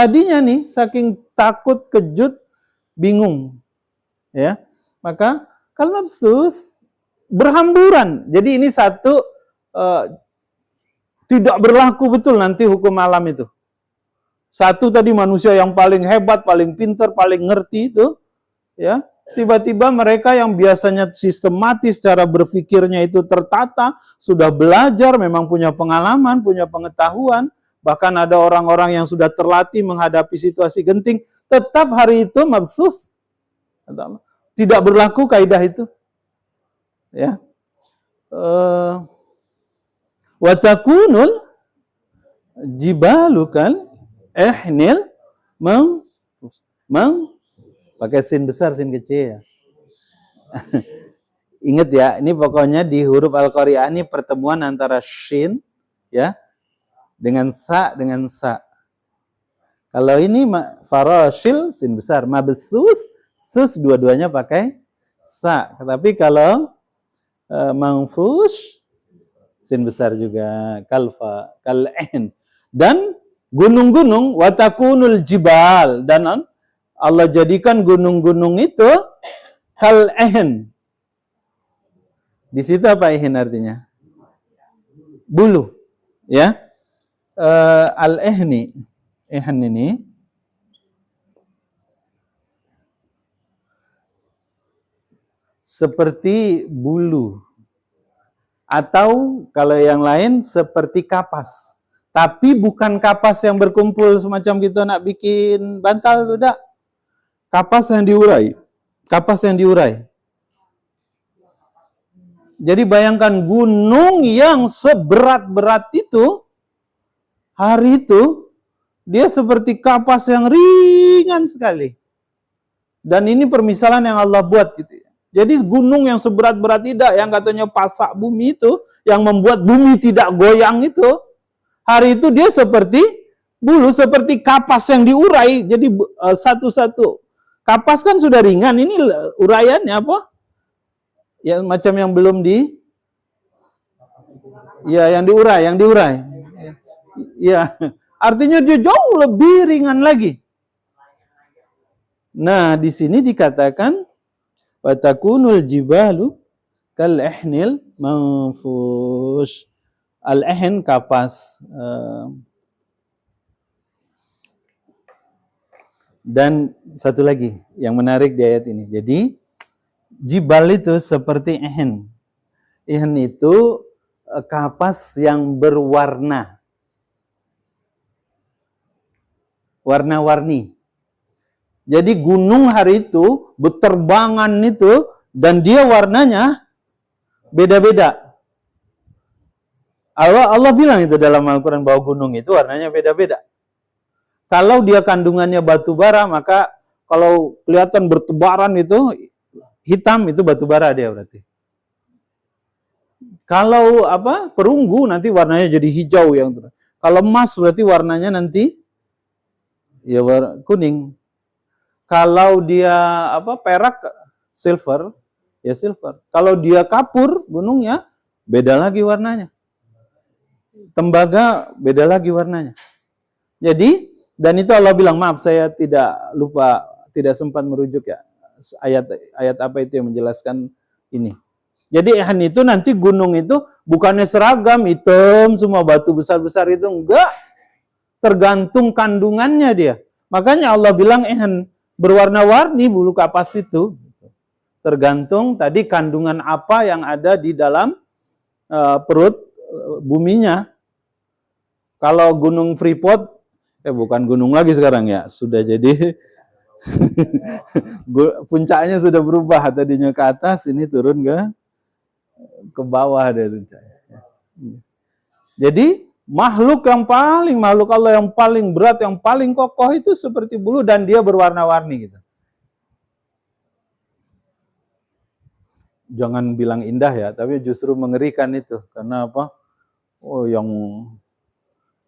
takut, kejut, bingung, ya, maka kalau mabsus berhamburan. Jadi ini satu tidak berlaku betul nanti hukum alam itu. Satu tadi manusia yang paling hebat, paling pintar, paling ngerti itu, ya, tiba-tiba mereka yang biasanya sistematis cara berpikirnya itu tertata, sudah belajar, memang punya pengalaman, punya pengetahuan, bahkan ada orang-orang yang sudah terlatih menghadapi situasi genting, tetap hari itu mabsus. Tidak berlaku kaidah itu. Ya. Wa takunul jibalukal ihnil pakai sin besar, sin kecil ya. Ingat ya, ini pokoknya di huruf Al-Qari'ah ini pertemuan antara shin ya dengan sa. Kalau ini farasil sin besar, mabsus sus dua-duanya pakai sa. Tapi kalau manfush sin besar juga, kalfa, kal'in. Dan gunung-gunung watakunul jibal, dan Allah jadikan gunung-gunung itu kal'in. Di situ apa ihin artinya? Bulu. Ya. Al-ihni. Ihan ini seperti bulu. Atau kalau yang lain seperti kapas. Tapi bukan kapas yang berkumpul semacam kita nak bikin bantal, tidak. Kapas yang diurai. Kapas yang diurai. Jadi bayangkan gunung yang seberat-berat itu, hari itu, dia seperti kapas yang ringan sekali. Dan ini permisalan yang Allah buat gitu ya. Jadi gunung yang seberat-berat tidak, yang katanya pasak bumi itu, yang membuat bumi tidak goyang itu, hari itu dia seperti bulu, seperti kapas yang diurai. Jadi satu-satu kapas kan sudah ringan, ini uraiannya apa? Ya macam yang belum ya yang diurai. Ya, artinya dia jauh lebih ringan lagi. Nah, di sini dikatakan watakunul jibalu kal ihnil manfush. Al-ihn kapas. Dan satu lagi yang menarik di ayat ini. Jadi jibal itu seperti ihin. Ihin itu kapas yang berwarna. Warna-warni. Jadi gunung hari itu berterbangan itu dan dia warnanya beda-beda. Allah bilang itu dalam Al-Quran bahwa gunung itu warnanya beda-beda. Kalau dia kandungannya batu bara, maka kalau kelihatan bertebaran itu hitam, itu batu bara dia berarti. Kalau perunggu nanti warnanya jadi hijau yang. Kalau emas berarti warnanya nanti ya kuning. Kalau dia perak, silver, ya silver. Kalau dia kapur gunungnya, beda lagi warnanya. Tembaga beda lagi warnanya. Jadi, dan itu Allah bilang, maaf saya tidak sempat merujuk ya. Ayat apa itu yang menjelaskan ini. Jadi ihan itu nanti gunung itu bukannya seragam, hitam, semua batu besar-besar itu, enggak. Tergantung kandungannya dia. Makanya Allah bilang ihan berwarna-warni bulu kapas itu. Tergantung tadi kandungan apa yang ada di dalam perut buminya. Kalau gunung Freeport, bukan gunung lagi sekarang ya, sudah jadi puncaknya sudah berubah, tadinya ke atas, ini turun ke bawah deh. Jadi makhluk Allah yang paling berat, yang paling kokoh itu seperti bulu dan dia berwarna-warni gitu. Jangan bilang indah ya, tapi justru mengerikan itu. Karena apa? Oh, yang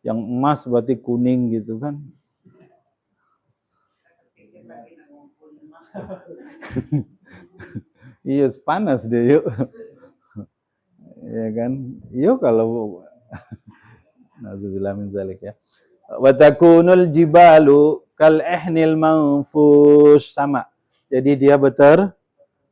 emas berarti kuning gitu kan. Iya, panas deh yuk. Ya kan? Yuk kalau nazubillah min zalik ya. Wa takunul jibalu kal ihnil manfush, sama. Jadi dia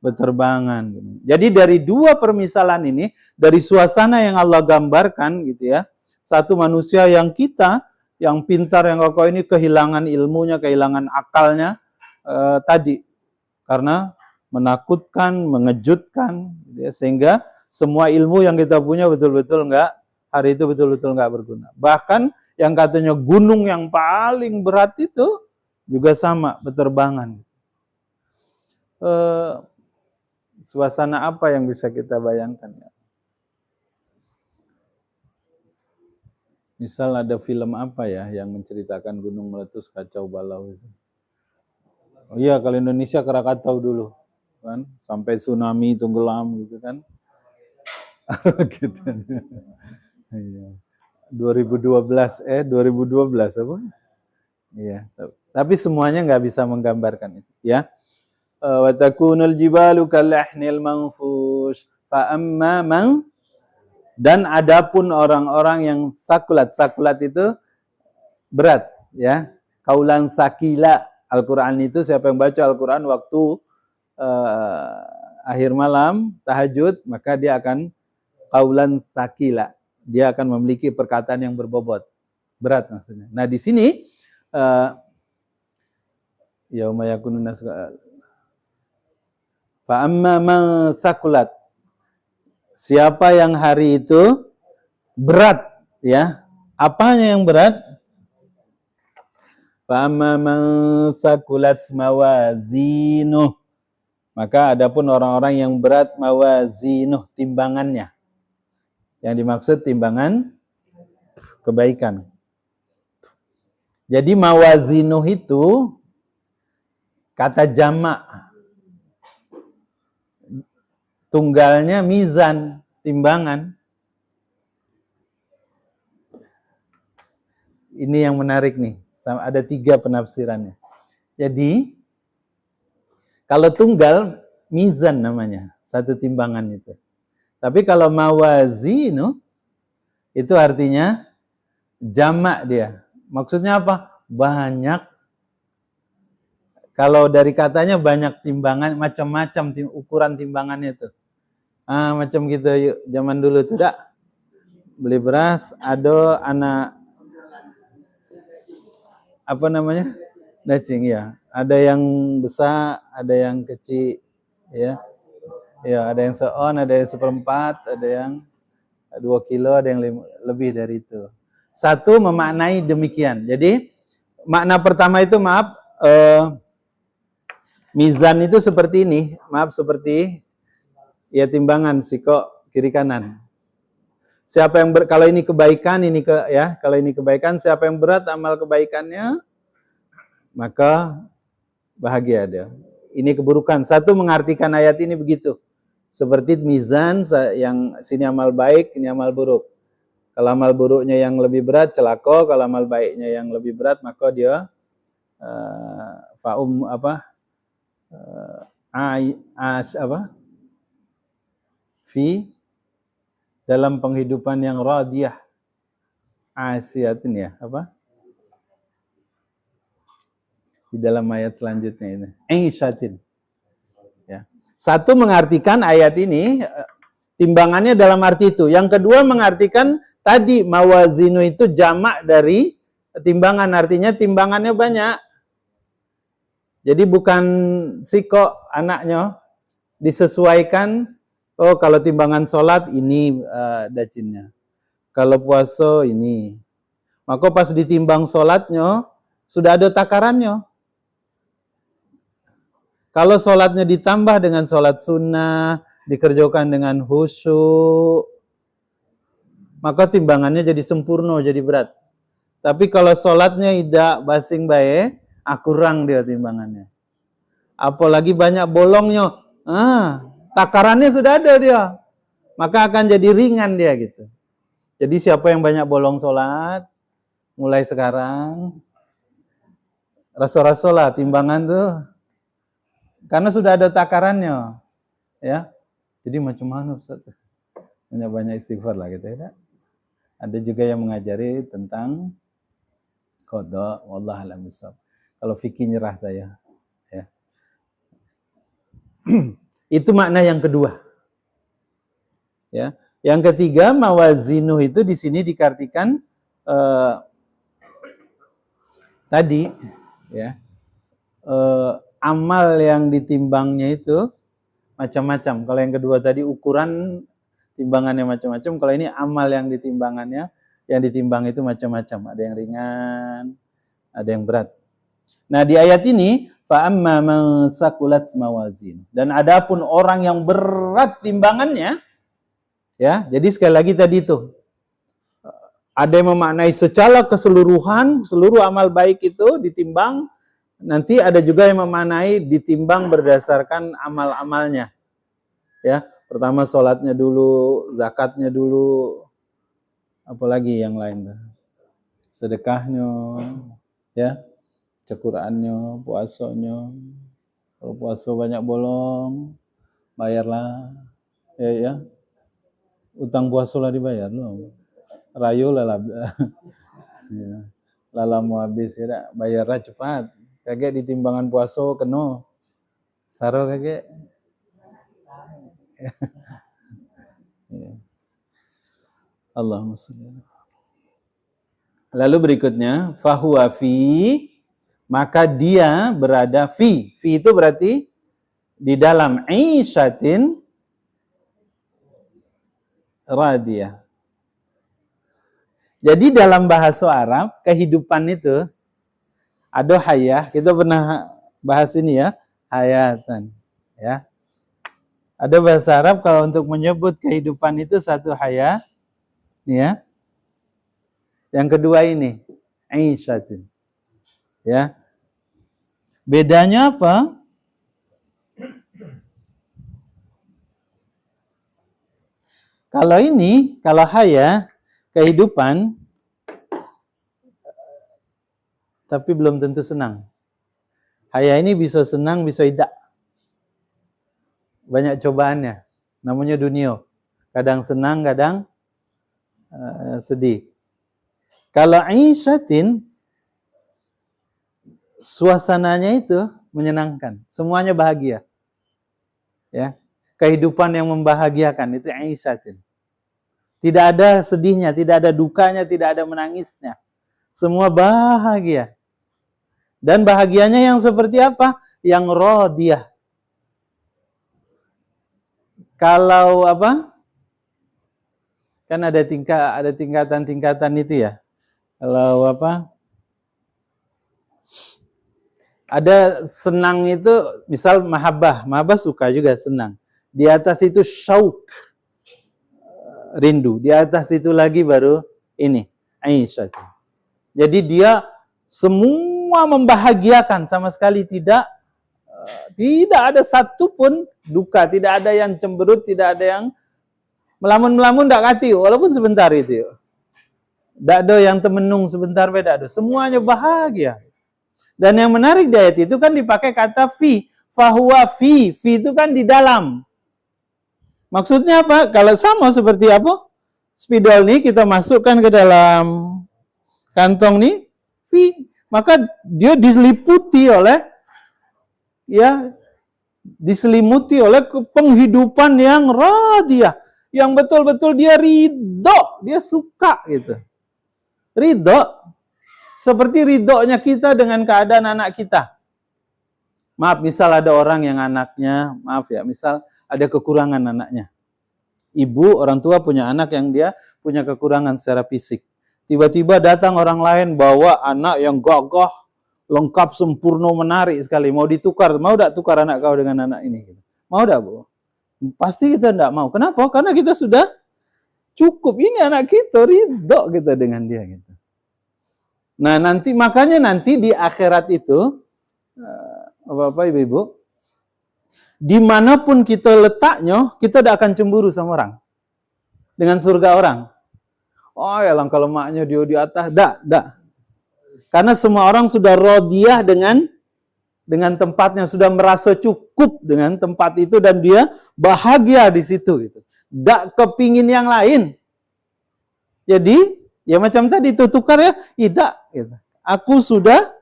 berterbangan. Jadi dari dua permisalan ini, dari suasana yang Allah gambarkan gitu ya. Satu manusia yang pintar, yang kokoh ini kehilangan ilmunya, kehilangan akalnya tadi. Karena menakutkan, mengejutkan, gitu ya, sehingga semua ilmu yang kita punya betul-betul hari itu betul-betul enggak berguna. Bahkan yang katanya gunung yang paling berat itu juga sama, berterbangan. Suasana apa yang bisa kita bayangkan ya? Misal ada film apa ya yang menceritakan gunung meletus kacau balau itu? Oh iya, kalau Indonesia Krakatau dulu kan, sampai tsunami tenggelam gitu kan. Gitu. Iya. 2012 apa? Iya, tapi semuanya nggak bisa menggambarkan itu, ya. Wa takunul jibalu kalahnil manfush fa amma man, dan adapun orang-orang yang sakulat itu berat, ya. Kaulan sakila, Al-Qur'an itu siapa yang baca Al-Qur'an waktu akhir malam tahajud, maka dia akan kaulan sakila. Dia akan memiliki perkataan yang berbobot, berat maksudnya. Nah, di sini yauma yakunun nas fa amma man sakulat, siapa yang hari itu berat, ya. Apanya yang berat? Fa amma man sakulat mawazinuh, maka adapun orang-orang yang berat mawazinuh, timbangannya. Yang dimaksud timbangan kebaikan. Jadi mawazinuh itu kata jamak. Tunggalnya mizan, timbangan. Ini yang menarik nih. Ada 3 penafsirannya. Jadi, kalau tunggal, mizan namanya. Satu timbangan itu. Tapi kalau mawazinu, itu artinya jamak dia. Maksudnya apa? Banyak. Kalau dari katanya banyak timbangan, macam-macam ukuran timbangannya itu. Macam gitu yuk. Zaman dulu tuh dak. Beli beras, ada anak apa namanya? Dacing ya. Ada yang besar, ada yang kecil, ya. Ya, ada yang seon, ada yang 1/4, ada yang 2 kilo, ada yang lebih dari itu. Satu memaknai demikian. Jadi makna pertama itu mizan itu seperti ini, seperti ya timbangan sikok kiri kanan. Siapa yang kalau ini kebaikan, kalau ini kebaikan, siapa yang berat amal kebaikannya, maka bahagia dia. Ini keburukan. Satu mengartikan ayat ini begitu. Seperti mizan yang sini amal baik, ini amal buruk. Kalau amal buruknya yang lebih berat, celaka. Kalau amal baiknya yang lebih berat, maka dia dalam penghidupan yang radiyah, asiatin ya, di dalam ayat selanjutnya ini, aisatin. Ya. Satu mengartikan ayat ini timbangannya dalam arti itu. Yang kedua mengartikan tadi mawazinu itu jamak dari timbangan, artinya timbangannya banyak. Jadi bukan sikok anaknya, disesuaikan. Oh, kalau timbangan sholat ini dacinnya. Kalau puasa ini. Maka pas ditimbang sholatnya sudah ada takarannya. Kalau sholatnya ditambah dengan sholat sunnah, dikerjakan dengan khusyuk, maka timbangannya jadi sempurna, jadi berat. Tapi kalau sholatnya tidak basing bae, kurang dia timbangannya. Apalagi banyak bolongnya, takarannya sudah ada dia, maka akan jadi ringan dia gitu. Jadi siapa yang banyak bolong sholat, mulai sekarang, rasa-rasa lah timbangan tuh, karena sudah ada takarannya, ya. Jadi macam mana Ustaz? Banyak istighfar lah gitu ya. Ada juga yang mengajari tentang qada, wallahu a'lam bishawab. Kalau fikih nyerah saya, ya. Itu makna yang kedua. Ya. Yang ketiga, mawazinu itu di sini dikartikan tadi, ya. Amal yang ditimbangnya itu macam-macam. Kalau yang kedua tadi ukuran timbangannya macam-macam. Kalau ini amal yang ditimbangannya, yang ditimbang itu macam-macam. Ada yang ringan, ada yang berat. Nah, di ayat ini fa amma man thaqulat mawazin. Dan adapun orang yang berat timbangannya, ya. Jadi sekali lagi tadi itu ada yang memaknai secara keseluruhan seluruh amal baik itu ditimbang, nanti ada juga yang memaknai ditimbang berdasarkan amal-amalnya. Ya, pertama sholatnya dulu, zakatnya dulu, apalagi yang lain, sedekahnya, ya, Qur'annya, puasanya. Kalau puasa banyak bolong, bayarlah, ya. Utang puasa lah dibayar loh. Rayu lah, ya. Lala mau habis ya, bayarlah cepat. Kagak di timbangan puasa kena. Saro kagak. Ya. Allahumma sholli. Lalu berikutnya, fahuwa fi, maka dia berada fi. Fi itu berarti di dalam isyatin radiyah. Jadi dalam bahasa Arab, kehidupan itu ada hayah, kita pernah bahas ini ya, hayatan, ya. Ada bahasa Arab kalau untuk menyebut kehidupan itu satu hayah, ya. Yang kedua ini, isyatin. Ya. Bedanya apa? Kalau ini, kalau hayah, kehidupan, tapi belum tentu senang. Hayah ini bisa senang, bisa tidak. Banyak cobaannya. Namanya dunia. Kadang senang, kadang sedih. Kalau isyatin, suasananya itu menyenangkan. Semuanya bahagia. Ya. Kehidupan yang membahagiakan, itu isyatin. Tidak ada sedihnya, tidak ada dukanya, tidak ada menangisnya. Semua bahagia. Dan bahagianya yang seperti apa? Yang radiyah. Kalau apa? Kan ada tingkatan-tingkatan itu ya. Kalau apa? Ada senang itu, misal mahabbah suka juga senang. Di atas itu syauk, rindu. Di atas itu lagi baru ini, aisyah. Jadi dia semua membahagiakan, sama sekali tidak ada satu pun duka, tidak ada yang cemberut, tidak ada yang melamun-melamun, tidak kati, walaupun sebentar itu. Tidak ada yang temenung sebentar, beda ada. Semuanya bahagia. Dan yang menarik di ayat itu kan dipakai kata fi, fahuwa fi itu kan di dalam. Maksudnya apa? Kalau sama seperti apa? Spidol nih kita masukkan ke dalam kantong nih, fi, maka dia diselimuti oleh penghidupan yang radiyah, yang betul-betul dia ridho, dia suka gitu. Ridho seperti ridhonya kita dengan keadaan anak kita. Maaf, misal ada orang yang anaknya, misal ada kekurangan anaknya. Ibu, orang tua punya anak yang dia punya kekurangan secara fisik. Tiba-tiba datang orang lain bawa anak yang gagah, lengkap, sempurna, menarik sekali. Mau ditukar, mau tak tukar anak kau dengan anak ini? Mau tak, Bu? Pasti kita tidak mau. Kenapa? Karena kita sudah cukup. Ini anak kita, ridho kita dengan dia. Gitu. Nah, makanya nanti di akhirat itu, Bapak, Ibu-Ibu, dimanapun kita letaknya, kita tidak akan cemburu sama orang. Dengan surga orang. Oh ya, kalau maknya dia di atas. Tak. Karena semua orang sudah radiyah dengan tempatnya, sudah merasa cukup dengan tempat itu dan dia bahagia di situ. Gitu. Tak kepingin yang lain. Jadi, ya macam tadi itu tukar ya, tidak. Gitu. Aku sudah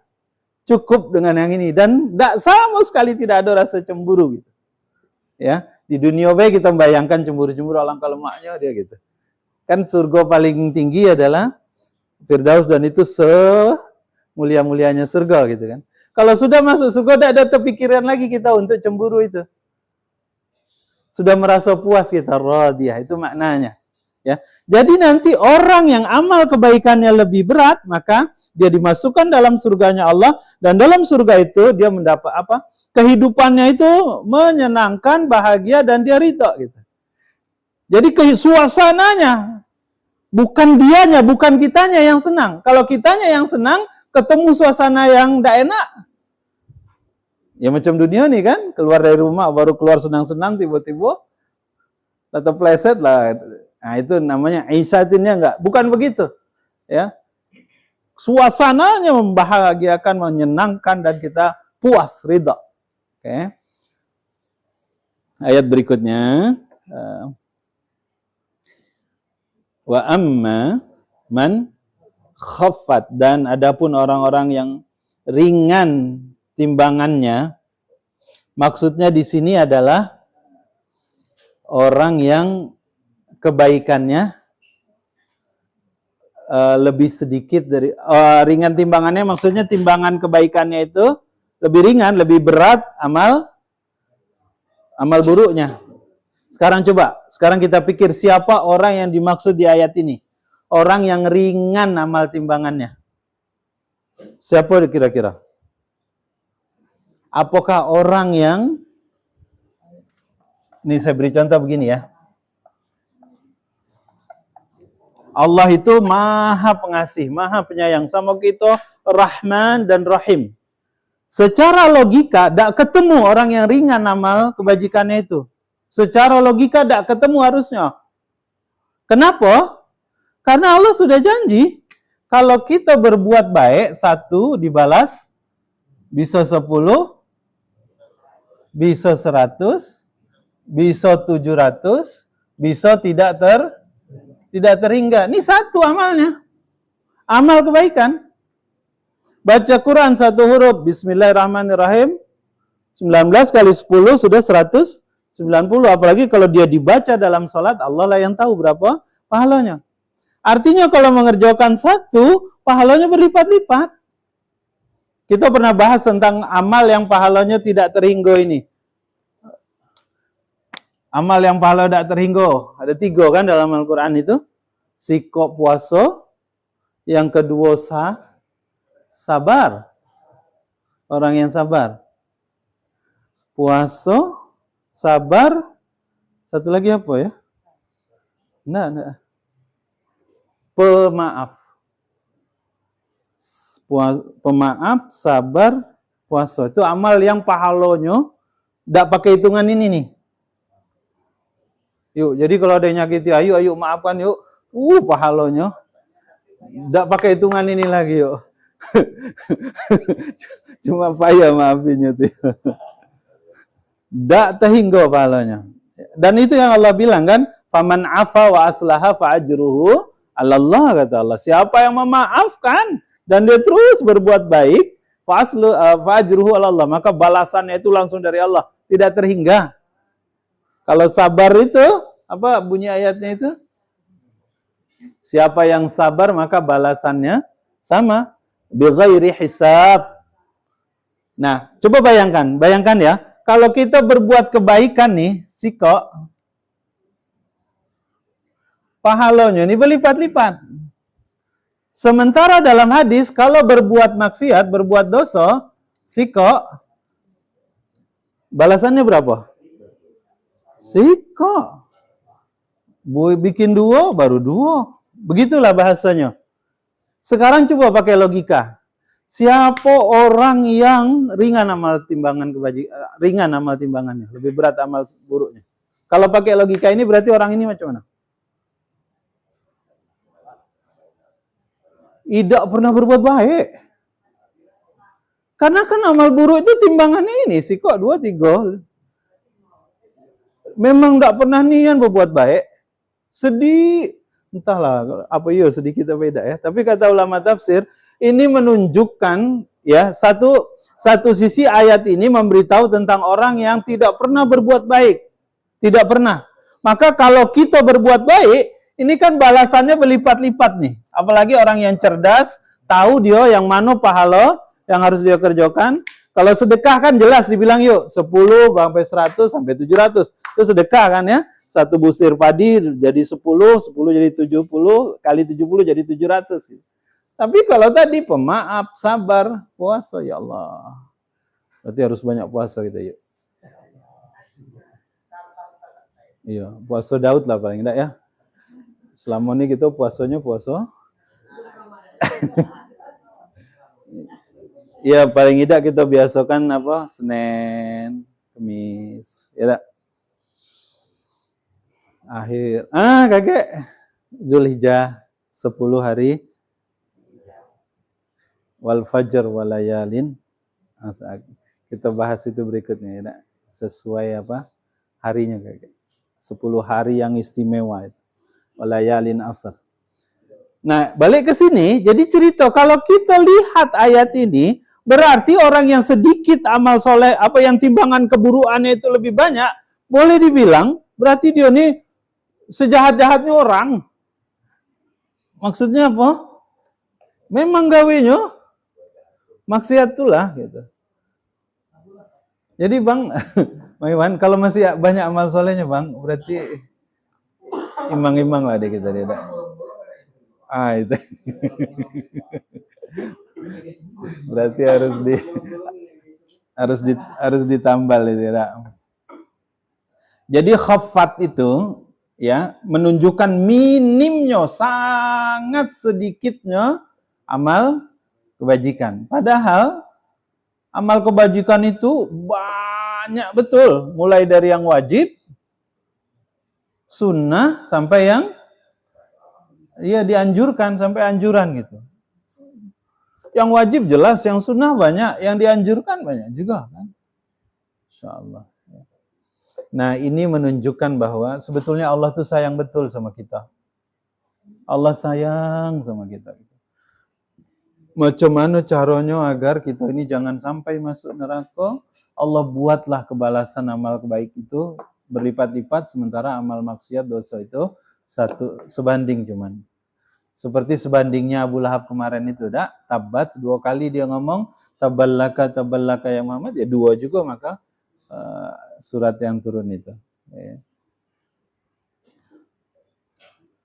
cukup dengan yang ini dan tak sama sekali tidak ada rasa cemburu. Gitu. Ya, di dunia baik kita membayangkan cemburu-cemburu alangkah lemaknya dia gitu. Kan surga paling tinggi adalah Firdaus dan itu mulia-mulianya surga gitu kan. Kalau sudah masuk surga tidak ada terpikiran lagi kita untuk cemburu itu. Sudah merasa puas kita, radiyah, itu maknanya. Ya. Jadi nanti orang yang amal kebaikannya lebih berat, maka dia dimasukkan dalam surganya Allah, dan dalam surga itu dia mendapat apa? Kehidupannya itu menyenangkan, bahagia, dan dia ridha gitu. Jadi suasananya, bukan dianya, bukan kitanya yang senang. Kalau kitanya yang senang, ketemu suasana yang tidak enak. Ya macam dunia nih kan, keluar dari rumah baru keluar senang-senang, tiba-tiba atau pleset lah. Nah itu namanya isyatinnya enggak. Bukan begitu. Ya. Suasananya membahagiakan, menyenangkan, dan kita puas, ridha. Oke. Ayat berikutnya. Wa amma man khaffat, dan adapun orang-orang yang ringan timbangannya, maksudnya di sini adalah orang yang kebaikannya lebih sedikit dari ringan timbangannya, maksudnya timbangan kebaikannya itu lebih ringan, lebih berat amal buruknya. Sekarang kita pikir siapa orang yang dimaksud di ayat ini? Orang yang ringan amal timbangannya. Siapa kira-kira? Apakah orang yang, ini saya beri contoh begini ya. Allah itu maha pengasih, maha penyayang sama kita, Rahman dan Rahim. Secara logika, tidak ketemu orang yang ringan amal kebajikannya itu. Secara logika tidak ketemu harusnya. Kenapa? Karena Allah sudah janji, kalau kita berbuat baik, 1 dibalas, bisa 10, bisa 100, bisa 700, bisa tidak terhingga. Ini 1 amalnya. Amal kebaikan. Baca Quran 1 huruf, Bismillahirrahmanirrahim, 19 kali 10 sudah 190. Apalagi kalau dia dibaca dalam salat, Allah lah yang tahu berapa pahalanya. Artinya kalau mengerjakan 1, pahalanya berlipat-lipat. Kita pernah bahas tentang amal yang pahalanya tidak terhingga ini. Amal yang pahala tidak terhingga. Ada 3 kan dalam Al-Quran itu. Sikap puasa. Yang kedua sabar. Orang yang sabar. Puasa, sabar. Satu lagi apa ya? Enggak. Pemaaf. Pemaaf, sabar, puasa. Itu amal yang pahalanya tidak pakai hitungan ini nih. Yuk, jadi kalau ada yang nyakiti, ayo maafkan yuk. Pahalanya. Tidak pakai hitungan ini lagi yuk. Cuma payah maafinnya tuh. Tidak terhingga pahalanya. Dan itu yang Allah bilang kan, faman afa wa aslaha fa ajruhu 'ala Allah, kata Allah. Siapa yang memaafkan dan dia terus berbuat baik, fa ajruhu 'ala Allah, maka balasannya itu langsung dari Allah, tidak terhingga. Kalau sabar itu, apa bunyi ayatnya itu? Siapa yang sabar maka balasannya sama, bighairi hisab. Nah, coba bayangkan ya, kalau kita berbuat kebaikan nih, pahalanya ini berlipat-lipat. Sementara dalam hadis, kalau berbuat maksiat, berbuat dosa, balasannya berapa? Bikin 2, baru 2. Begitulah bahasanya. Sekarang coba pakai logika. Siapa orang yang ringan amal timbangannya, lebih berat amal buruknya? Kalau pakai logika ini berarti orang ini macam mana? Tidak pernah berbuat baik. Karena kan amal buruk itu timbangannya ini, 2, 3. Memang tidak pernah niat berbuat baik. Sedih, entahlah apa sedikit beda ya. Tapi kata ulama tafsir, ini menunjukkan ya satu sisi ayat ini memberitahu tentang orang yang tidak pernah berbuat baik. Tidak pernah. Maka kalau kita berbuat baik, ini kan balasannya berlipat-lipat nih. Apalagi orang yang cerdas, tahu dia yang mana pahala yang harus dia kerjakan. Kalau sedekah kan jelas dibilang 10 sampai 100 sampai 700. Itu sedekah kan ya. 1 butir padi jadi 10 jadi 70, kali 70 jadi 700. Tapi kalau tadi pemaaf, sabar, puasa, ya Allah. Berarti harus banyak puasa kita yuk. Iya, puasa Daud lah paling enggak ya. Selama ini kita puasanya puasa. Ya paling tidak kita biasakan apa? Senin, Kamis, ya tak? Akhir. Kakek. Zulhijjah 10 hari. Wal fajr walayalin. Kita bahas itu berikutnya ya tak? Sesuai apa? Harinya kakek. 10 hari yang istimewa itu. Walayalin asr. Nah, balik ke sini, jadi cerita kalau kita lihat ayat ini, berarti orang yang sedikit amal soleh, apa yang timbangan keburukannya itu lebih banyak, boleh dibilang, berarti dia ini sejahat-jahatnya orang. Maksudnya apa? Memang gawenya maksiat itulah gitu. Jadi Bang, Iwan, kalau masih banyak amal solehnya Bang, berarti imang-imang lah deh kita dia. Itu. Berarti harus ditambal itu ya. Jadi khafat itu ya menunjukkan minimnya, sangat sedikitnya amal kebajikan. Padahal amal kebajikan itu banyak betul, mulai dari yang wajib, sunnah sampai yang dianjurkan sampai anjuran gitu. Yang wajib jelas, yang sunnah banyak, yang dianjurkan banyak juga kan. Insyaallah. Nah, ini menunjukkan bahwa sebetulnya Allah tuh sayang betul sama kita. Allah sayang sama kita. Macam mana caranya agar kita ini jangan sampai masuk neraka? Allah buatlah kebalasan amal baik itu berlipat-lipat, sementara amal maksiat dosa itu satu sebanding cuman. Seperti sebandingnya Abu Lahab kemarin itu, tabat 2 kali dia ngomong taballaka ya Muhammad, ya 2 juga maka surat yang turun itu. Ya.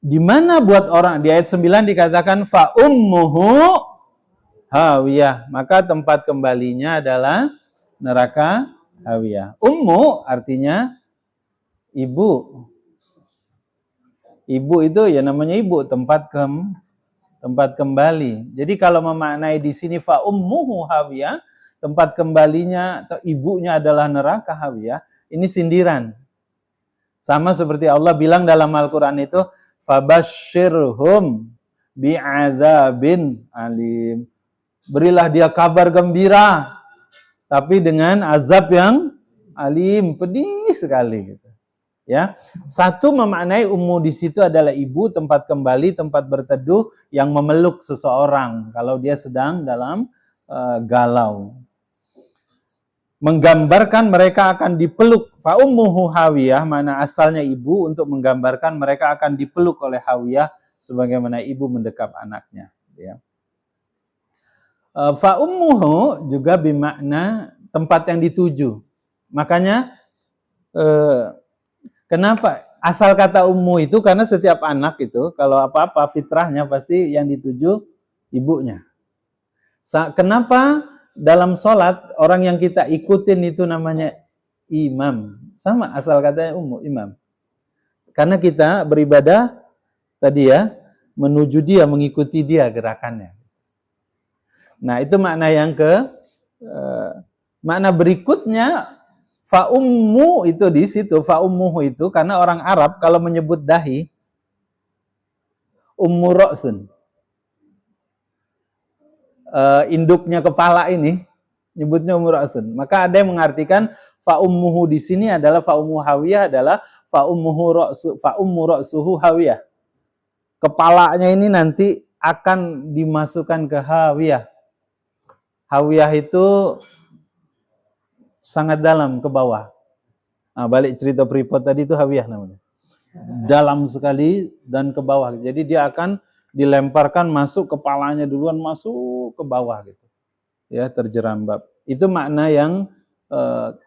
Di mana buat orang di ayat 9 dikatakan fa ummuhu hawiyah, maka tempat kembalinya adalah neraka hawiyah. Ummu artinya ibu. Ibu itu ya namanya ibu, tempat kembali. Jadi kalau memaknai di sini fa ummuhu hawiyah, tempat kembalinya atau ibunya adalah neraka hawiyah, ini sindiran. Sama seperti Allah bilang dalam Al-Qur'an itu fabasyirhum bi'adzabin alim. Berilah dia kabar gembira tapi dengan azab yang alim, pedih sekali gitu. Ya, satu memaknai ummu di situ adalah ibu, tempat kembali, tempat berteduh yang memeluk seseorang kalau dia sedang dalam galau. Menggambarkan mereka akan dipeluk. Fa ummuhu hawiyah, mana asalnya ibu untuk menggambarkan mereka akan dipeluk oleh hawiyah sebagaimana ibu mendekap anaknya. Ya. Fa ummuhu juga bermakna tempat yang dituju. Makanya kenapa asal kata ummu itu karena setiap anak itu kalau apa-apa fitrahnya pasti yang dituju ibunya. Kenapa dalam sholat orang yang kita ikutin itu namanya imam? Sama asal katanya ummu, imam. Karena kita beribadah tadi ya menuju dia, mengikuti dia gerakannya. Nah itu makna yang makna berikutnya. Fa ummu itu di situ, fa ummuhu itu karena orang Arab kalau menyebut dahi ummu ra'sun. Induknya kepala ini nyebutnya ummu ra'sun. Maka ada yang mengartikan fa ummuhu di sini adalah fa ummu hawiyah adalah fa ummu ra'suhu hawiyah. Kepalanya ini nanti akan dimasukkan ke hawiyah. Hawiyah itu sangat dalam ke bawah. Balik cerita Freeport tadi itu hawiyah namanya. Dalam sekali dan ke bawah. Jadi dia akan dilemparkan masuk kepalanya duluan masuk ke bawah gitu. Ya, terjerambab. Itu makna yang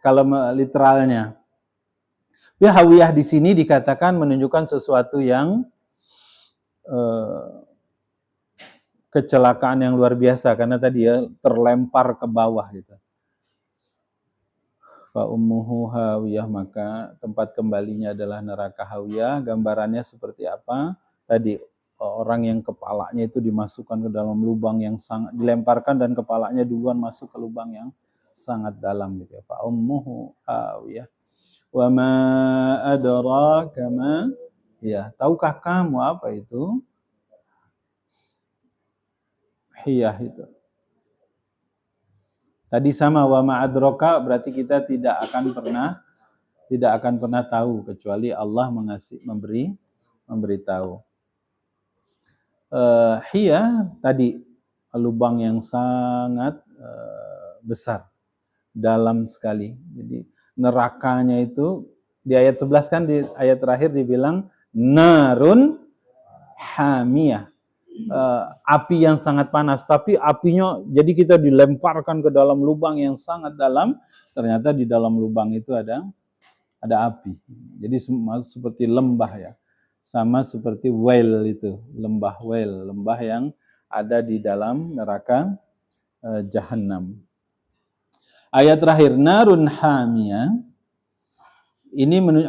kalau literalnya. Ya, hawiyah di sini dikatakan menunjukkan sesuatu yang kecelakaan yang luar biasa karena tadi ya terlempar ke bawah gitu. Fa ummuhu hawiyah, maka tempat kembalinya adalah neraka hawiyah. Gambarannya seperti apa? Tadi orang yang kepalanya itu dimasukkan ke dalam lubang yang sangat, dilemparkan dan kepalanya duluan masuk ke lubang yang sangat dalam gitu ya. Fa ummuhu hawiyah. Wa ma adraka ma, ya, tahukah kamu apa itu? Hiyah itu. Tadi sama wa ma adraka, berarti kita tidak akan pernah tahu kecuali Allah memberitahu. Hiyah tadi lubang yang sangat besar, dalam sekali. Jadi nerakanya itu di ayat 11 kan, di ayat terakhir dibilang narun hamiyah, api yang sangat panas, tapi apinya jadi kita dilemparkan ke dalam lubang yang sangat dalam, ternyata di dalam lubang itu ada api. Jadi seperti lembah ya. Sama seperti well itu, lembah well, lembah yang ada di dalam neraka Jahannam. Ayat terakhir narun hamiyah.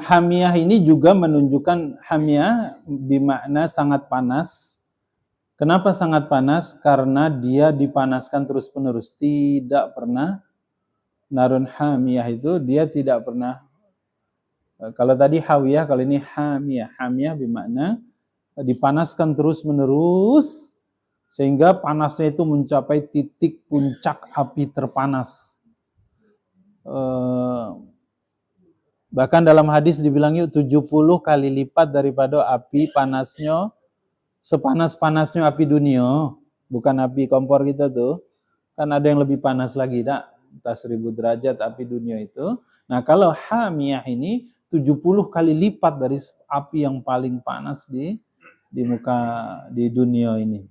Hamiyah ini juga menunjukkan hamiyah bermakna sangat panas. Kenapa sangat panas? Karena dia dipanaskan terus-menerus, tidak pernah. Narun hamiyah itu dia tidak pernah. Kalau tadi hawiyah, kalau ini hamiyah. Hamiyah bermakna dipanaskan terus-menerus sehingga panasnya itu mencapai titik puncak api terpanas. Bahkan dalam hadis dibilang 70 kali lipat daripada api panasnya, sepanas-panasnya api dunia, bukan api kompor kita tuh. Kan ada yang lebih panas lagi, tak? Entah 1000 derajat api dunia itu. Nah, kalau hamiyah ini 70 kali lipat dari api yang paling panas di dunia ini.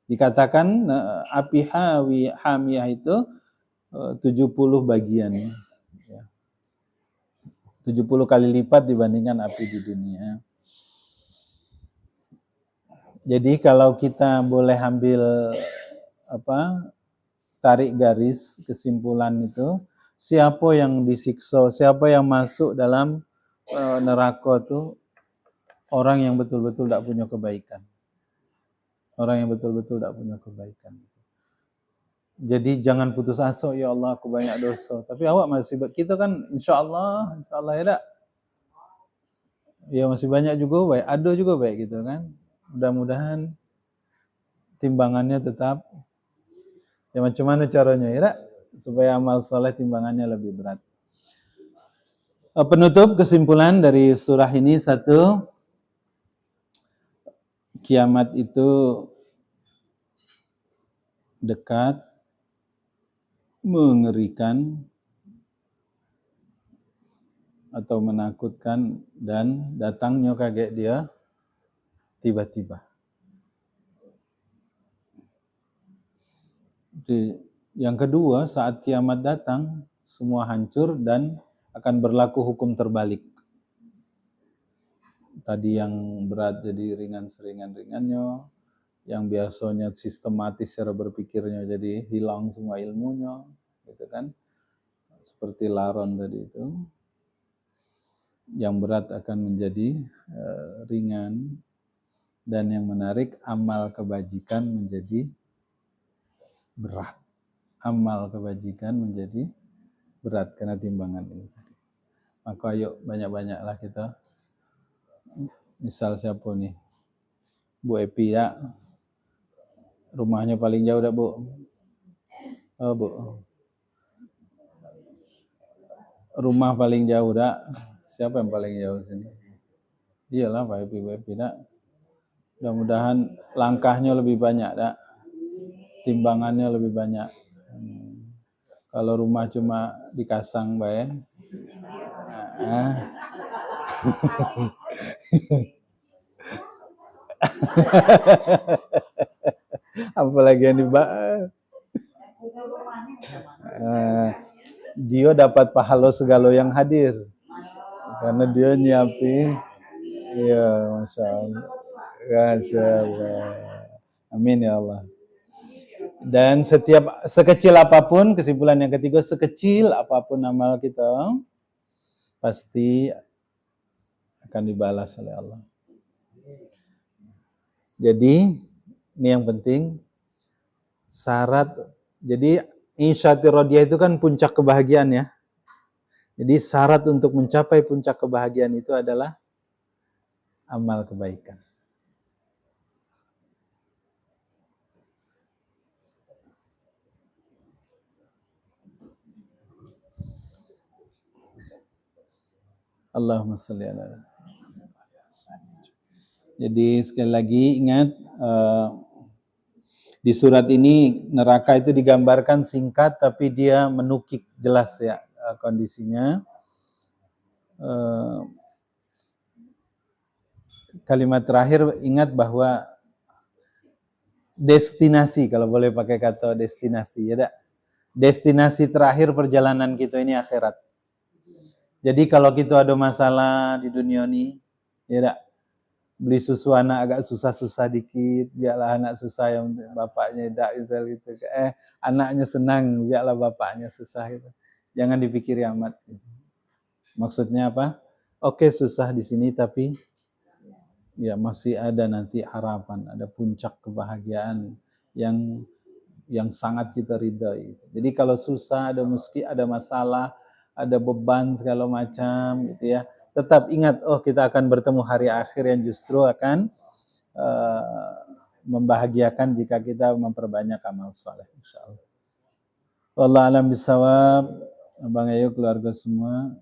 Dikatakan api hamiyah itu 70 bagian. 70 kali lipat dibandingkan api di dunia. Jadi kalau kita boleh ambil tarik garis kesimpulan itu, siapa yang disiksa, siapa yang masuk dalam neraka itu orang yang betul-betul tidak punya kebaikan. Orang yang betul-betul tidak punya kebaikan. Jadi jangan putus asa, ya Allah aku banyak dosa. Tapi awak masih, kita kan insya Allah ya tak? Ya masih banyak juga baik, ada juga baik gitu kan. Mudah-mudahan timbangannya tetap, ya macam mana caranya ya tak? Supaya amal soleh timbangannya lebih berat. Penutup kesimpulan dari surah ini, satu, kiamat itu dekat, mengerikan atau menakutkan, dan datangnya kaget dia tiba-tiba. Yang kedua, saat kiamat datang semua hancur dan akan berlaku hukum terbalik. Tadi yang berat jadi ringan seringan-ringannya, yang biasanya sistematis cara berpikirnya jadi hilang semua ilmunya, gitu kan? Seperti laron tadi itu. Yang berat akan menjadi ringan, dan yang menarik amal kebajikan menjadi berat. Amal kebajikan menjadi berat karena timbangan ini. Maka yuk banyak-banyaklah kita. Misal siapa nih? Bu Epi ya. Rumahnya paling jauh dah, Bu? Oh, Bu. Rumah paling jauh dah. Siapa yang paling jauh sini? Iyalah Pak Epi, Bu Epi dah. Mudah-mudahan langkahnya lebih banyak dah. Timbangannya lebih banyak. Kalau rumah cuma dikasang bae. Apalagi yang dia dapat pahala segala yang hadir karena dia nyiapin. Iya, Masya Allah. Masya Allah. Amin ya Allah. Dan setiap sekecil apapun, kesimpulan yang ketiga, sekecil apapun amal kita pasti akan dibalas oleh Allah. Jadi ini yang penting, syarat. Jadi insyati rodiyah itu kan puncak kebahagiaan ya. Jadi syarat untuk mencapai puncak kebahagiaan itu adalah amal kebaikan. Allahumma sholli ala. Jadi sekali lagi ingat, di surat ini neraka itu digambarkan singkat tapi dia menukik jelas ya kondisinya. Kalimat terakhir ingat bahwa destinasi, kalau boleh pakai kata destinasi ya, destinasi terakhir perjalanan kita ini akhirat. Jadi kalau kita ada masalah di dunia ini, ya beli susu anak agak susah-susah dikit, biarlah anak susah yang bapaknya tidak misal gitu. Anaknya senang, biarlah bapaknya susah gitu. Jangan dipikiri amat. Maksudnya apa? Oke, susah di sini tapi ya masih ada nanti harapan, ada puncak kebahagiaan yang sangat kita ridhai. Jadi kalau susah, ada masalah, ada beban segala macam gitu ya, tetap ingat, oh kita akan bertemu hari akhir yang justru akan membahagiakan jika kita memperbanyak amal saleh, insyaallah. Wallahu a'lam bishawab. Abang Ayu, keluarga semua,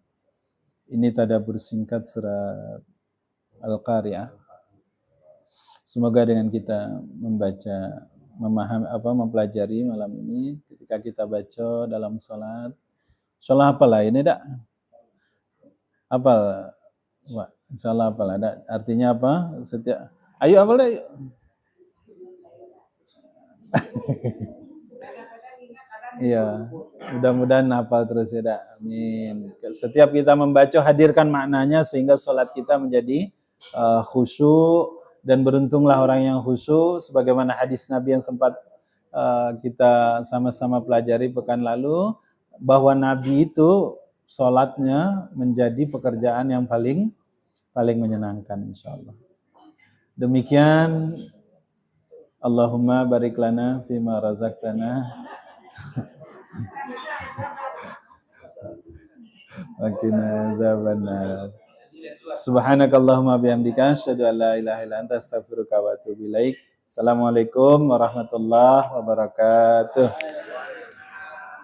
ini tadabbur singkat surat Al-Qari'ah. Semoga dengan kita membaca, memahami mempelajari malam ini, ketika kita baca dalam salat, insyaallah apalah ini dak? Apal? Wah, insyaallah apal ada. Artinya apa? Setiap ayo apal dah. Iya, mudah-mudahan hafal terus ya dak. Amin. Setiap kita membaca, hadirkan maknanya sehingga salat kita menjadi khusyuk, dan beruntunglah orang yang khusyuk sebagaimana hadis Nabi yang sempat kita sama-sama pelajari pekan lalu, bahwa Nabi itu salatnya menjadi pekerjaan yang paling menyenangkan insyaallah. Demikian, Allahumma barik lana fima razaqtana wa qina adzabannar. Subhanakallahumma bihamdika asyhadu an la ilaha illa anta astaghfiruka wa atubu ilaik. Assalamualaikum warahmatullahi wabarakatuh.